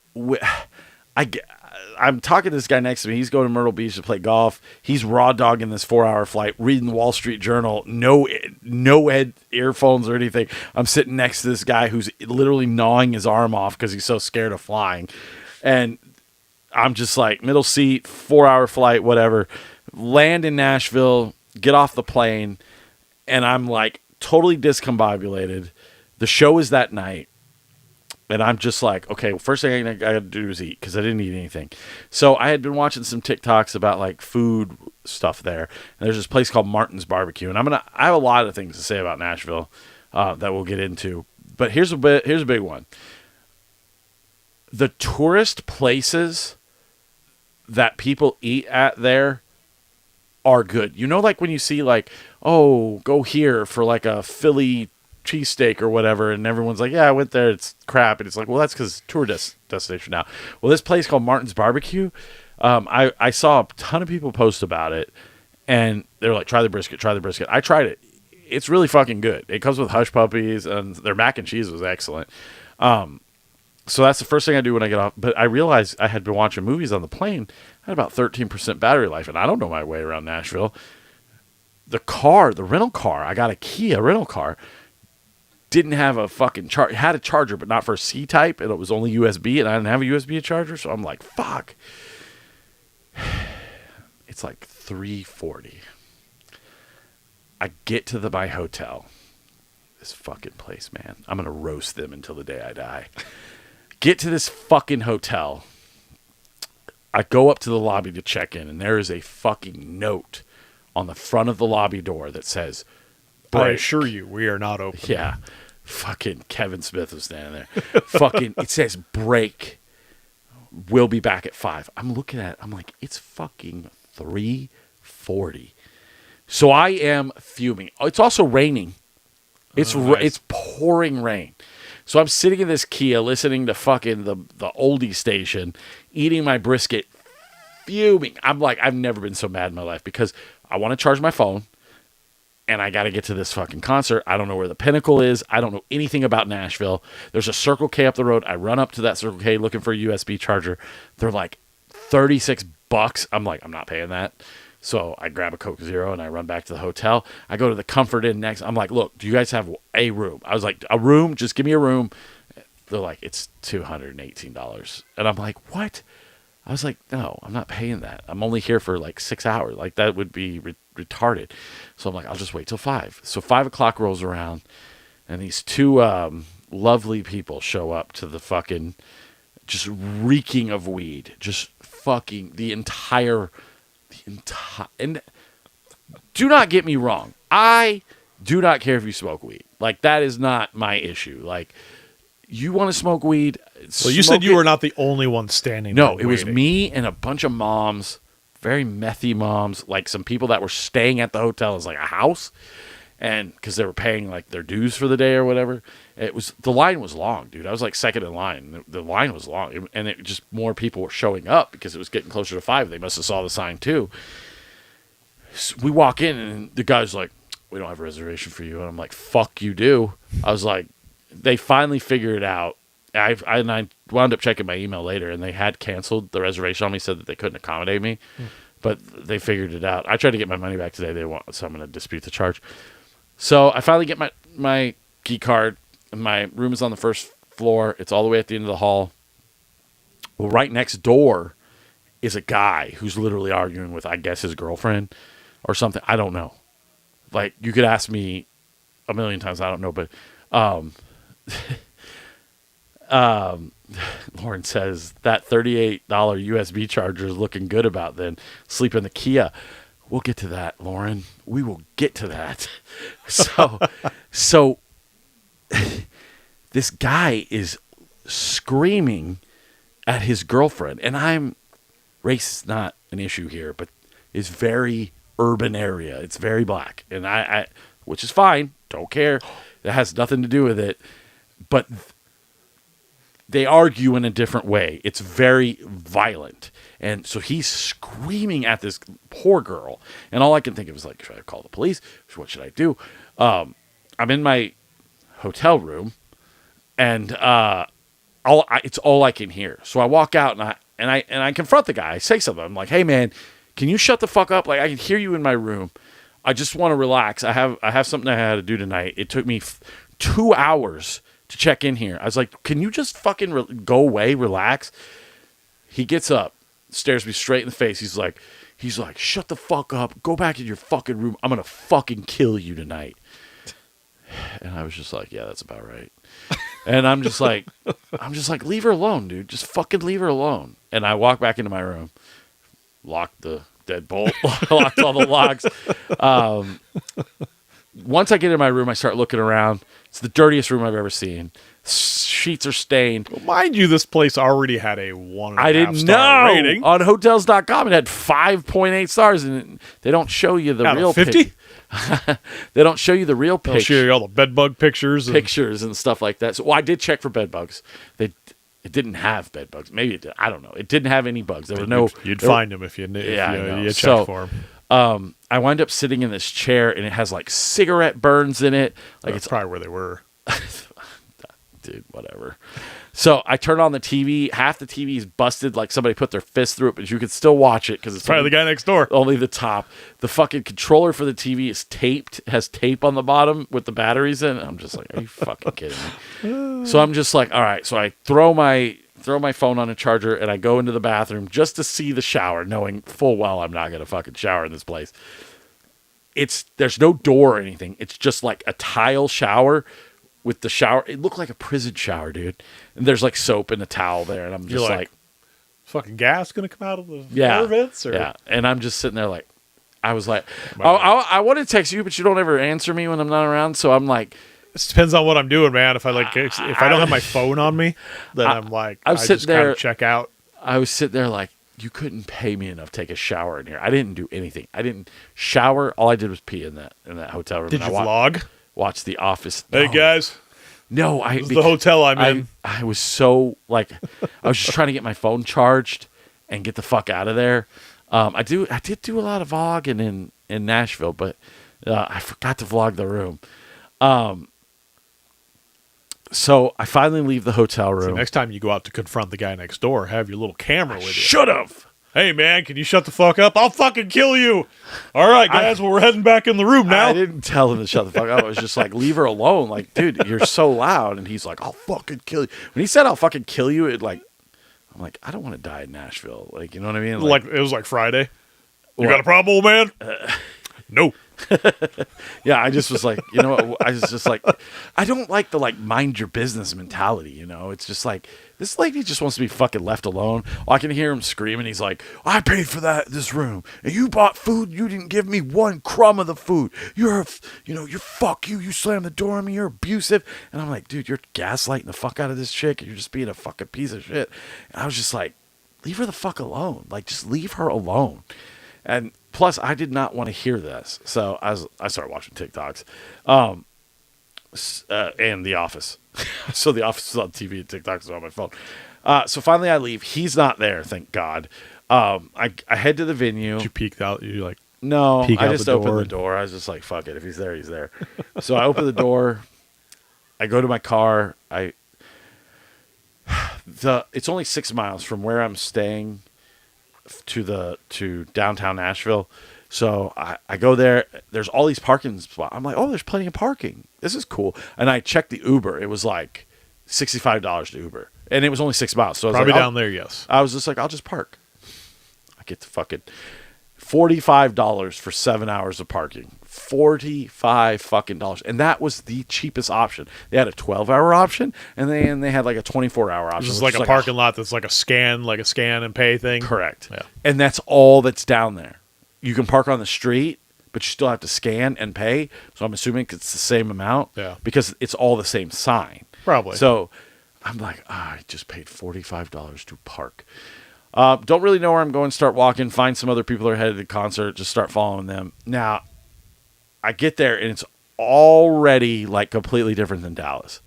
I'm talking to this guy next to me. He's going to Myrtle Beach to play golf. He's raw dogging this 4-hour flight, reading the Wall Street Journal. No earphones or anything. I'm sitting next to this guy who's literally gnawing his arm off because he's so scared of flying. And I'm just like, middle seat, 4-hour flight, whatever. Land in Nashville, get off the plane, and I'm like totally discombobulated. The show is that night. And I'm just like, okay, well, first thing I got to do is eat because I didn't eat anything. So I had been watching some TikToks about like food stuff there. And there's this place called Martin's Barbecue. And I have a lot of things to say about Nashville that we'll get into. But here's a big one. The tourist places that people eat at there are good. Like when you see like, oh, go here for like a Philly cheesesteak or whatever, and everyone's like, yeah, I went there, it's crap. And it's like, well, that's because tour destination now. Well, this place called Martin's Barbecue, I saw a ton of people post about it, and they're like, try the brisket. I tried it. It's really fucking good. It comes with hush puppies, and their mac and cheese was excellent. So that's the first thing I do when I get off. But I realized I had been watching movies on the plane. I had about 13% battery life, and I don't know my way around Nashville. The rental car, I got a Kia rental car, didn't have a fucking charge. It had a charger, but not for C-type, and it was only USB, and I didn't have a USB charger, so I'm like, fuck. It's like 3:40. I get to my hotel. This fucking place, man. I'm going to roast them until the day I die. Get to this fucking hotel. I go up to the lobby to check in, and there is a fucking note on the front of the lobby door that says, I break. assure you, we are not open. Yeah. Fucking Kevin Smith was standing there. Fucking, it says break. we'll be back at 5. I'm looking at it. I'm like, it's fucking 3:40. So I am fuming. It's also raining. It's nice. it's pouring rain. So I'm sitting in this Kia listening to fucking the oldie station, eating my brisket, fuming. I'm like, I've never been so mad in my life because I want to charge my phone and I got to get to this fucking concert. I don't know where the Pinnacle is. I don't know anything about Nashville. There's a Circle K up the road. I run up to that Circle K looking for a USB charger. They're like $36. I'm like, I'm not paying that. So I grab a Coke Zero and I run back to the hotel. I go to the Comfort Inn next. I'm like, look, do you guys have a room? I was like, a room? Just give me a room. They're like, it's $218. And I'm like, what? I was like, no, I'm not paying that. I'm only here for like 6 hours. Like, that would be retarded. So I'm like, I'll just wait till 5. So 5 o'clock rolls around and these two lovely people show up to the fucking, just reeking of weed. Just fucking the entire, and do not get me wrong. I do not care if you smoke weed. Like, that is not my issue. Like, you want to smoke weed? Well, you said you were not the only one standing there. No, it was me and a bunch of moms, very methy moms, like some people that were staying at the hotel as like a house, and because they were paying like their dues for the day or whatever. The line was long, dude. I was like second in line. The line was long, and it just more people were showing up because it was getting closer to 5. They must have saw the sign too. So we walk in, and the guy's like, "We don't have a reservation for you," and I'm like, "Fuck you, do." I was like, they finally figured it out. I wound up checking my email later, and they had canceled the reservation on me, said that they couldn't accommodate me, but they figured it out. I tried to get my money back today. They want, so I'm going to dispute the charge. So I finally get my key card. My room is on the first floor. It's all the way at the end of the hall. Well, right next door is a guy who's literally arguing with, I guess, his girlfriend or something. I don't know. Like, you could ask me a million times. I don't know, but Lauren says that $38 USB charger is looking good about then. Sleep in the Kia. We'll get to that, Lauren. We will get to that. So this guy is screaming at his girlfriend, and race is not an issue here, but it's very urban area. It's very black, and I which is fine. Don't care. That has nothing to do with it. But they argue in a different way. It's very violent. And so he's screaming at this poor girl. And all I can think of is like, should I call the police? What should I do? I'm in my hotel room, and it's all I can hear. So I walk out and I confront the guy. I say something. I'm like, hey man, can you shut the fuck up? Like, I can hear you in my room. I just want to relax. I have something I had to do tonight. It took me 2 hours to check in here. I was like, can you just fucking go away, relax? He gets up, stares me straight in the face. He's like, shut the fuck up. Go back in your fucking room. I'm going to fucking kill you tonight. And I was just like, yeah, that's about right. And I'm just like, leave her alone, dude. Just fucking leave her alone. And I walk back into my room, locked the deadbolt, locked all the locks. Once I get in my room, I start looking around. It's the dirtiest room I've ever seen. Sheets are stained. Well, mind you, this place already had a 1.5 I didn't star know. rating. On Hotels.com, it had 5.8 stars, and they don't show you the Out of real 50? They don't show you the real They'll show you all the bed bug pictures. and stuff like that. So, I did check for bed bugs. It didn't have bed bugs. Maybe it did. I don't know. It didn't have any bugs. There were no. You'd find them if you checked for them. I wind up sitting in this chair, and it has like cigarette burns in it. Like, That's probably where they were. Dude, whatever. So I turn on the TV. Half the TV is busted, like somebody put their fist through it, but you can still watch it because it's Probably the guy next door. Only the top. The fucking controller for the TV is taped, has tape on the bottom with the batteries in. I'm just like, are you fucking kidding me? So I'm just like, all right. So I throw my phone on a charger and I go into the bathroom just to see the shower, knowing full well I'm not gonna fucking shower in this place. There's no door or anything. It's just like a tile shower. With the shower, it looked like a prison shower, dude. And there's like soap and a towel there, and I'm just like, fucking gas gonna come out of the yeah, vents? Or? Yeah. And I'm just sitting there like, I was like, I want to text you, but you don't ever answer me when I'm not around. So I'm like, it depends on what I'm doing, man. If I don't have my phone on me, then I'm sitting there, check out. I was sitting there like, you couldn't pay me enough to take a shower in here. I didn't do anything. I didn't shower. All I did was pee in that hotel room. Did And you I vlog? watched The Office. Hey, No. guys. No, This is the hotel I'm in. I was so like, I was just trying to get my phone charged and get the fuck out of there. I did do a lot of vlogging in Nashville, but I forgot to vlog the room. So I finally leave the hotel See, room. next time you go out to confront the guy next door, have your little camera with you. Should have. Hey, man, can you shut the fuck up? I'll fucking kill you. All right, guys, well, we're heading back in the room now. I didn't tell him to shut the fuck up. I was just like, leave her alone. Like, dude, you're so loud. And he's like, I'll fucking kill you. When he said I'll fucking kill you, I'm like, I don't want to die in Nashville. Like, you know what I mean? Like it was like Friday. You What? got a problem, old man? No. Yeah, I just was like, you know what? I was just like, I don't like the like mind your business mentality, you know? It's just like, this lady just wants to be fucking left alone. I can hear him screaming. He's like, I paid for this room, and you bought food. You didn't give me one crumb of the food. You're fuck you. You slammed the door on me. You're abusive. And I'm like, dude, you're gaslighting the fuck out of this chick. You're just being a fucking piece of shit. And I was just like, leave her the fuck alone. Like, just leave her alone. And plus, I did not want to hear this, so I started watching TikToks, and The Office. So The Office was on TV and TikToks was on my phone. So finally, I leave. He's not there, thank God. I head to the venue. Did you peeked out? You like, No, peek I out just the opened door? the door. I was just like, fuck it. If he's there, he's there. So I open the door. I go to my car. It's only 6 miles from where I'm staying to downtown Nashville. So I go there. There's all these parking spots. I'm like, oh, there's plenty of parking. This is cool. And I checked the Uber. It was like $65 to Uber. And it was only 6 miles. So I was probably like, down there, yes. I was just like, I'll just park. I get to fucking $45 for 7 hours of parking. $45 fucking dollars. And that was the cheapest option. They had a 12-hour option, and they had like a 24-hour option. This is which like a parking lot that's like a scan and pay thing. Correct. Yeah. And that's all that's down there. You can park on the street, but you still have to scan and pay. So I'm assuming it's the same amount. Yeah. Because it's all the same sign. Probably. So I'm like, I just paid $45 to park. Don't really know where I'm going. Start walking. Find some other people that are headed to the concert. Just start following them. Now, I get there, and it's already like completely different than Dallas.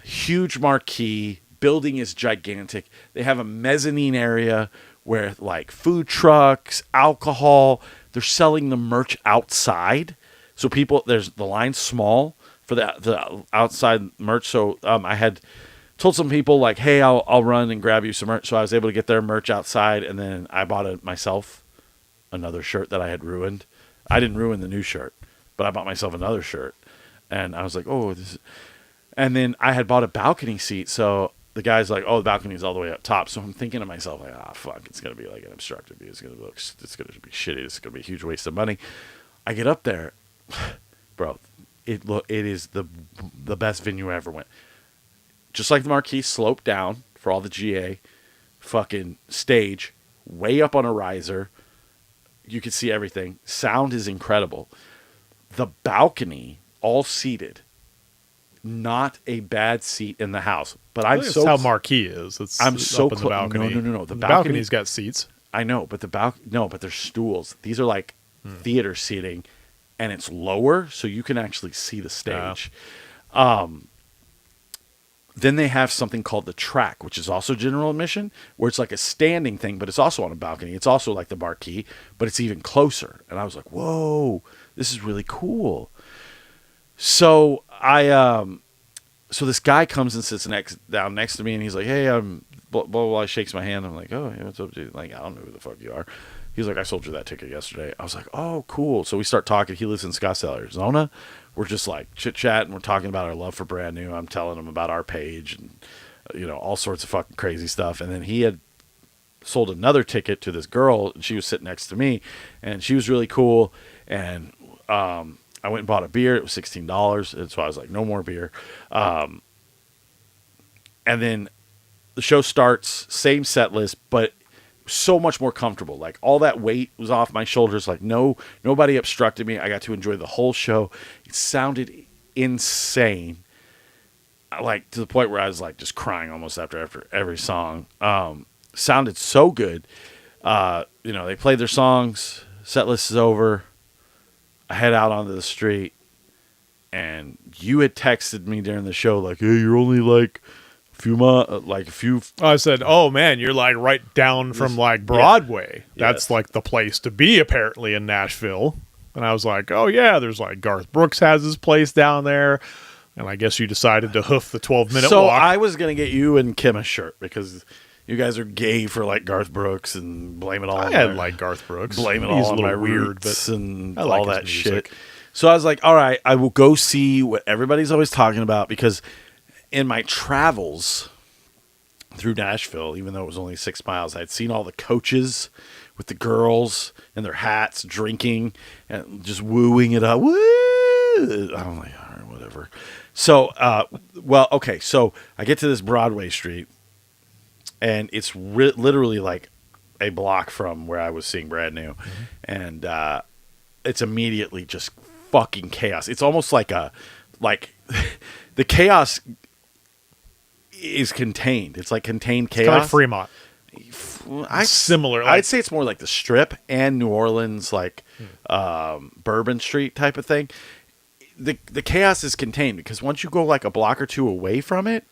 Huge marquee. Building is gigantic. They have a mezzanine area where like food trucks, alcohol. They're selling the merch outside. So there's the line's small for the outside merch. So I had told some people like, hey, I'll run and grab you some merch. So I was able to get their merch outside, and then I bought myself another shirt that I had ruined. I didn't ruin the new shirt, but I bought myself another shirt, and I was like, oh, and then I had bought a balcony seat. So the guy's like, oh, the balcony's all the way up top. So I'm thinking to myself, like, fuck, it's gonna be like an obstructive view. It's gonna be shitty. It's gonna be a huge waste of money. I get up there, bro. It is the best venue I ever went. Just like the marquee, sloped down for all the GA, fucking stage, way up on a riser. You can see everything. Sound is incredible. The balcony, all seated. Not a bad seat in the house. But I'm That's so how marquee is. I'm so up in the clo- balcony. No. The balcony's got seats. I know, but but there's stools. These are like theater seating, and it's lower, so you can actually see the stage. Then they have something called the track, which is also general admission, where it's like a standing thing, but it's also on a balcony. It's also like the marquee, but it's even closer. And I was like, whoa, this is really cool. So so this guy comes and sits down next to me, and he's like, hey, I'm blah, blah, blah. He shakes my hand. I'm like, oh, hey, what's up, dude? Like, I don't know who the fuck you are. He's like, I sold you that ticket yesterday. I was like, oh, cool. So we start talking. He lives in Scottsdale, Arizona. We're just like chit-chat, and we're talking about our love for Brand New. I'm telling him about our page and, all sorts of fucking crazy stuff. And then he had sold another ticket to this girl, and she was sitting next to me, and she was really cool. And I went and bought a beer. It was $16. And so I was like, no more beer. And then the show starts, same set list, but so much more comfortable. Like all that weight was off my shoulders. Like nobody obstructed me. I got to enjoy the whole show. It sounded insane. Like to the point where I was like just crying almost after every song. sounded so good. They played their songs. Set list is over. I head out onto the street, and you had texted me during the show like, "Hey, you're only like a few." I said, "Oh man, you're like right down from like Broadway. That's Yes. like the place to be apparently in Nashville." And I was like, "Oh yeah, there's like Garth Brooks has his place down there." And I guess you decided to hoof the 12-minute So walk. I was gonna get you and Kim a shirt because you guys are gay for like Garth Brooks and blame it all. I on had my- like Garth Brooks. blame it He's all a on my little weird, roots but and I like all his that music. shit. So I was like, all right, I will go see what everybody's always talking about because in my travels through Nashville, even though it was only 6 miles, I'd seen all the coaches with the girls in their hats drinking and just wooing it up. Woo! I'm like, all right, whatever. So, okay. So I get to this Broadway street, and it's literally like a block from where I was seeing Brand New, and it's immediately just fucking chaos. It's almost like the chaos is contained. It's like contained Kind of chaos. like Fremont. Similar, like- I'd say it's more like the Strip and New Orleans, like Bourbon Street type of thing. The chaos is contained because once you go like a block or two away from it,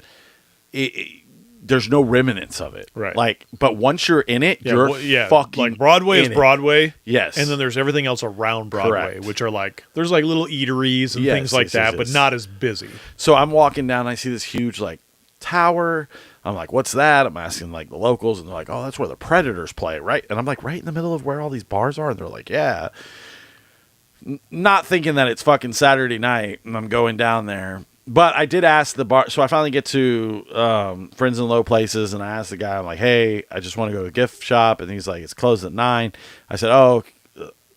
there's no remnants of it. Right. Like, but once you're in it, you're fucking like Broadway is in it. Broadway. Yes. And then there's everything else around Broadway, Correct. which are like there's like little eateries and Yes, things like yes, that, yes, but yes. not as busy. So I'm walking down, I see this huge like tower. I'm like, what's that? I'm asking like the locals, and they're like, oh, that's where the Predators play, right? And I'm like, right in the middle of where all these bars are, and they're like, yeah. Not thinking that it's fucking Saturday night, and I'm going down there. But I did ask the bar, so I finally get to Friends in Low Places, and I asked the guy, I'm like, hey, I just want to go to the gift shop, and he's like, it's closed at 9. I said, oh,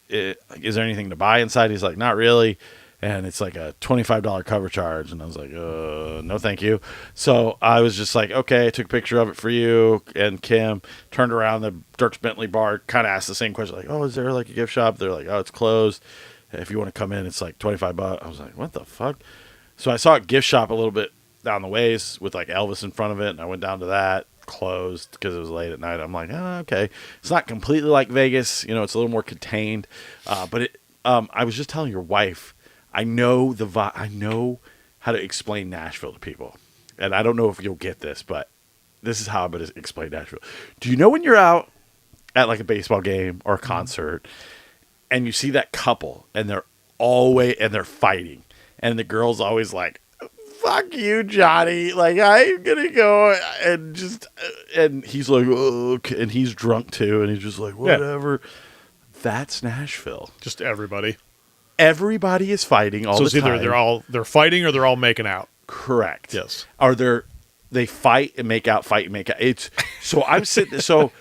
is there anything to buy inside? He's like, not really. And it's like a $25 cover charge. And I was like, no, thank you. So I was just like, okay, I took a picture of it for you and Kim, turned around the Dirks Bentley bar, kind of asked the same question, like, oh, is there like a gift shop? They're like, oh, it's closed. If you want to come in, it's like $25. I was like, what the fuck? So I saw a gift shop a little bit down the ways with like Elvis in front of it. And I went down to that, closed because it was late at night. I'm like, oh, okay. It's not completely like Vegas. You know, it's a little more contained. But I was just telling your wife, I know I know how to explain Nashville to people, and I don't know if you'll get this, but this is how I'm going to explain Nashville. Do you know when you're out at like a baseball game or a concert, and you see that couple, and they're fighting, and the girl's always like, "Fuck you, Johnny!" Like I'm gonna go and he's like, "Oh," and he's drunk too, and he's just like, "Whatever." Yeah. That's Nashville. Just everybody. Everybody is fighting all so the it's either time. they're fighting or they're all making out. Correct. Yes. Or they fight and make out, fight and make out. It's so I'm sitting. So,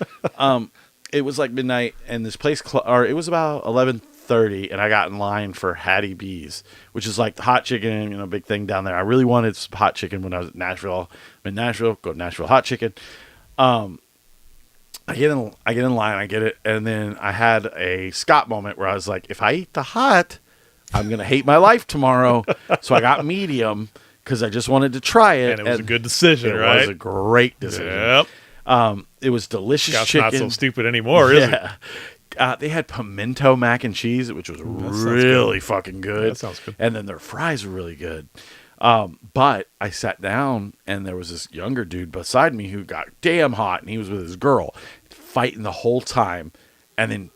it was like midnight, and this place, or it was about 11:30, and I got in line for Hattie B's, which is like the hot chicken, big thing down there. I really wanted some hot chicken when I was at Nashville. I'm in Nashville, go to Nashville hot chicken. I get in line, I get it, and then I had a Scott moment where I was like, if I eat the hot, I'm gonna hate my life tomorrow. So I got medium because I just wanted to try it. And it was a good decision, right? It was a great decision. Yep. It was delicious Scott's chicken. not so stupid anymore, is it? They had pimento mac and cheese, which was really fucking good. That sounds good. And then their fries were really good. But I sat down, and there was this younger dude beside me who got damn hot, and he was with his girl, fighting the whole time, and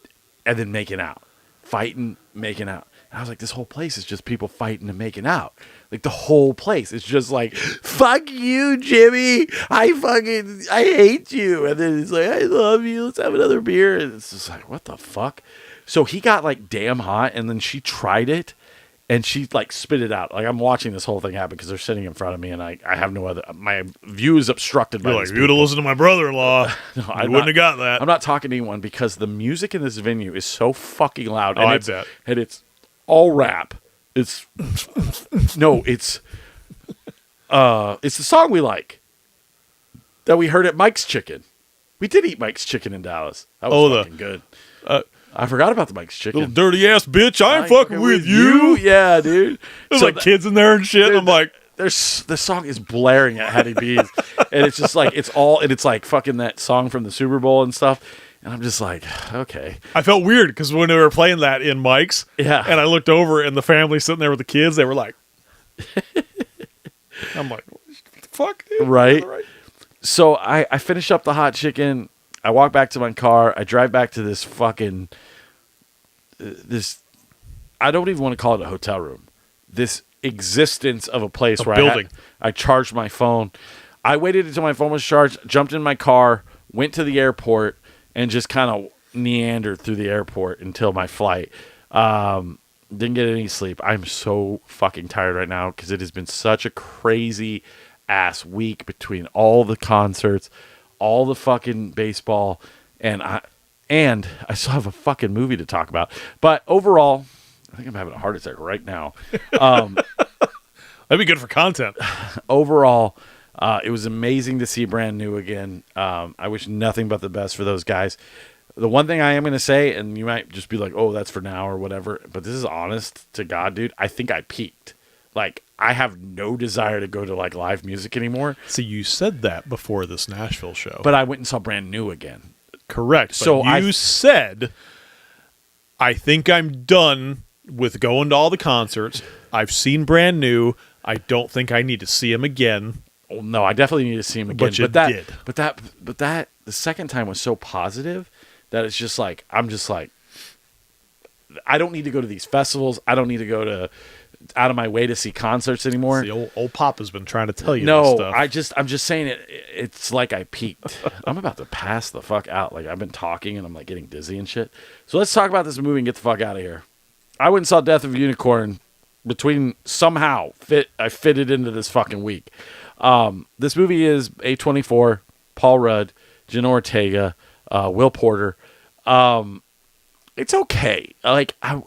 then making out, fighting, making out. And I was like, this whole place is just people fighting and making out. Like the whole place is just like, fuck you, Jimmy. I hate you. And then he's like, I love you. Let's have another beer. And it's just like, what the fuck? So he got like damn hot, and then she tried it, and she like spit it out. Like I'm watching this whole thing happen because they're sitting in front of me, and I have no other. My view is obstructed by You're these like, you'd have listened to my brother-in-law. No, I wouldn't have got that. I'm not talking to anyone because the music in this venue is so fucking loud. Oh, I bet. And it's all rap. It's it's the song we like that we heard at Mike's Chicken. We did eat Mike's Chicken in Dallas. That was fucking good. I forgot about the Mike's Chicken. Little dirty ass bitch, I ain't fucking with you. Yeah, dude. There's like kids in there and shit. And I'm like, there's the song is blaring at Hattie B's, and it's just like it's like fucking that song from the Super Bowl and stuff. And I'm just like, okay. I felt weird because when they were playing that in Mike's, Yeah. and I looked over and the family sitting there with the kids, they were like, I'm like, what the fuck, dude? Right. All right. So I finish up the hot chicken. I walk back to my car. I drive back to this fucking this. I don't even want to call it a hotel room. This existence of a place A where building. I charged my phone. I waited until my phone was charged. Jumped in my car. Went to the airport and just kind of meandered through the airport until my flight. Didn't get any sleep. I'm so fucking tired right now because it has been such a crazy ass week between all the concerts, all the fucking baseball, and I still have a fucking movie to talk about. But overall, I think I'm having a heart attack right now. That'd be good for content. Overall, it was amazing to see Brand New again. I wish nothing but the best for those guys. The one thing I am going to say, and you might just be like, oh, that's for now or whatever, but this is honest to God, dude. I think I peaked. Like, I have no desire to go to, like, live music anymore. See, you said that before this Nashville show. But I went and saw Brand New again. Correct. So But you said, I think I'm done with going to all the concerts. I've seen Brand New. I don't think I need to see him again. Oh, no, I definitely need to see him again. But you that, did. But that, the second time was so positive that it's just like, I'm just like, I don't need to go to these festivals. I don't need to go to out of my way to see concerts anymore. The old Papa's been trying to tell you this stuff. I'm just saying it's like I peaked. I'm about to pass the fuck out. Like, I've been talking and I'm like getting dizzy and shit. So let's talk about this movie and get the fuck out of here. I went and saw Death of a Unicorn between somehow I fitted into this fucking week. This movie is A24, Paul Rudd, Jenna Ortega, Will Porter. It's okay. Like, I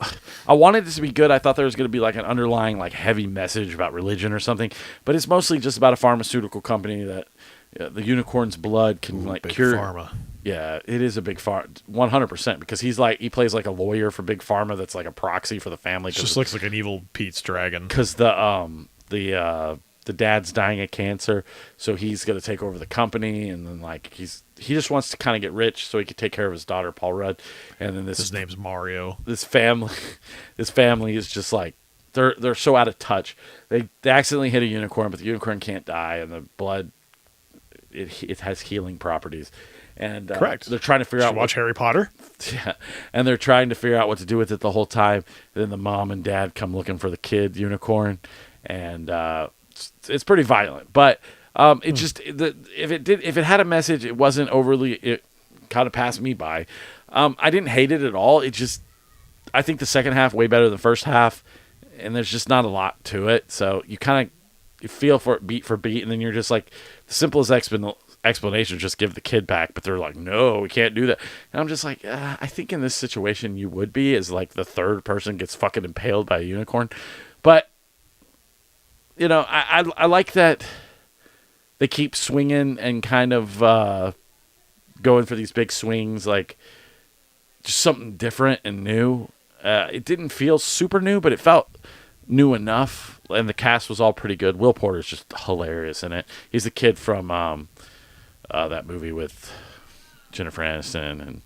wanted this to be good. I thought there was going to be like an underlying like heavy message about religion or something, but it's mostly just about a pharmaceutical company that the unicorn's blood can like Big cure. Pharma. Yeah, it is a big pharma, 100%, because he plays like a lawyer for Big Pharma that's like a proxy for the family. It just looks like an evil Pete's dragon. Because the dad's dying of cancer, so he's going to take over the company, and then like he just wants to kind of get rich so he could take care of his daughter Paul Rudd, and then His name's Mario. this family is just like they're so out of touch. They accidentally hit a unicorn, but the unicorn can't die, and the blood it has healing properties. And Correct. They're trying to figure Did out you watch Harry Potter? yeah, and they're trying to figure out what to do with it the whole time. And then the mom and dad come looking for the kid unicorn, and it's pretty violent. But it just if it had a message, it wasn't overly. It kind of passed me by. I didn't hate it at all. It just I think the second half way better than the first half, and there's just not a lot to it. So you kind of you feel for it beat for beat, and then you're just like the simplest explanation, just give the kid back, but they're like, no, we can't do that. And I'm just like, I think in this situation you would be, as like the third person gets fucking impaled by a unicorn. But you know, I like that they keep swinging and kind of going for these big swings, like just something different and new. It didn't feel super new, but it felt new enough, and the cast was all pretty good. Will Porter's just hilarious in it. He's the kid from that movie with Jennifer Aniston, and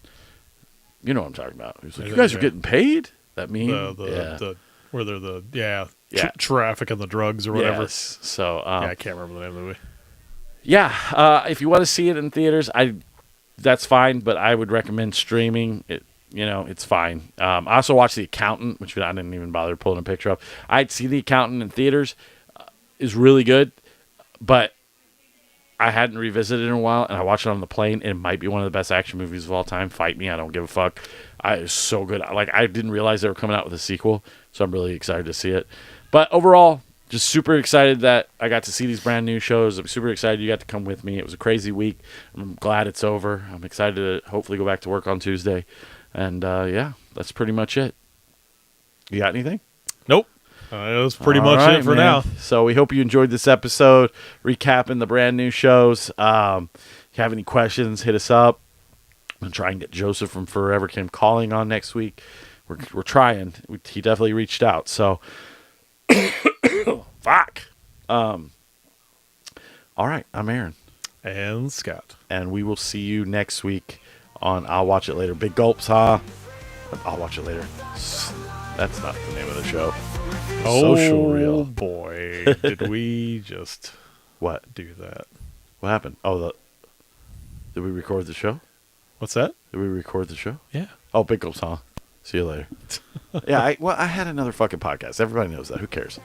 you know what I'm talking about. He's like, you guys are getting paid? That meme? The where they're the traffic and the drugs or whatever. Yes. So I can't remember the name of the movie. yeah, if you want to see it in theaters, that's fine, but I would recommend streaming. It's fine. I also watched The Accountant, which I didn't even bother pulling a picture of. I'd see The Accountant in theaters. Is really good, but I hadn't revisited it in a while, and I watched it on the plane. It might be one of the best action movies of all time. Fight me, I don't give a fuck. It's so good. Like, I didn't realize they were coming out with a sequel, so I'm really excited to see it. But overall, just super excited that I got to see these brand new shows. I'm super excited you got to come with me. It was a crazy week. I'm glad it's over. I'm excited to hopefully go back to work on Tuesday. And, yeah, that's pretty much it. You got anything? Nope. That's pretty All much right, it for man. now. So we hope you enjoyed this episode, recapping the brand new shows. If you have any questions, hit us up. I'm going to try and get Joseph from Forever Kim Calling on next week. We're trying. He definitely reached out. So, fuck. All right, I'm Aaron, And Scott. and we will see you next week on I'll Watch It Later. Big gulps, huh? I'll Watch It Later. That's not the name of the show. Social Oh, Reel. boy. Did we just What? do that? What happened? Oh, did we record the show? What's that? Did we record the show? Yeah. Oh, big gulps, huh? See you later. Yeah, I had another fucking podcast. Everybody knows that. Who cares?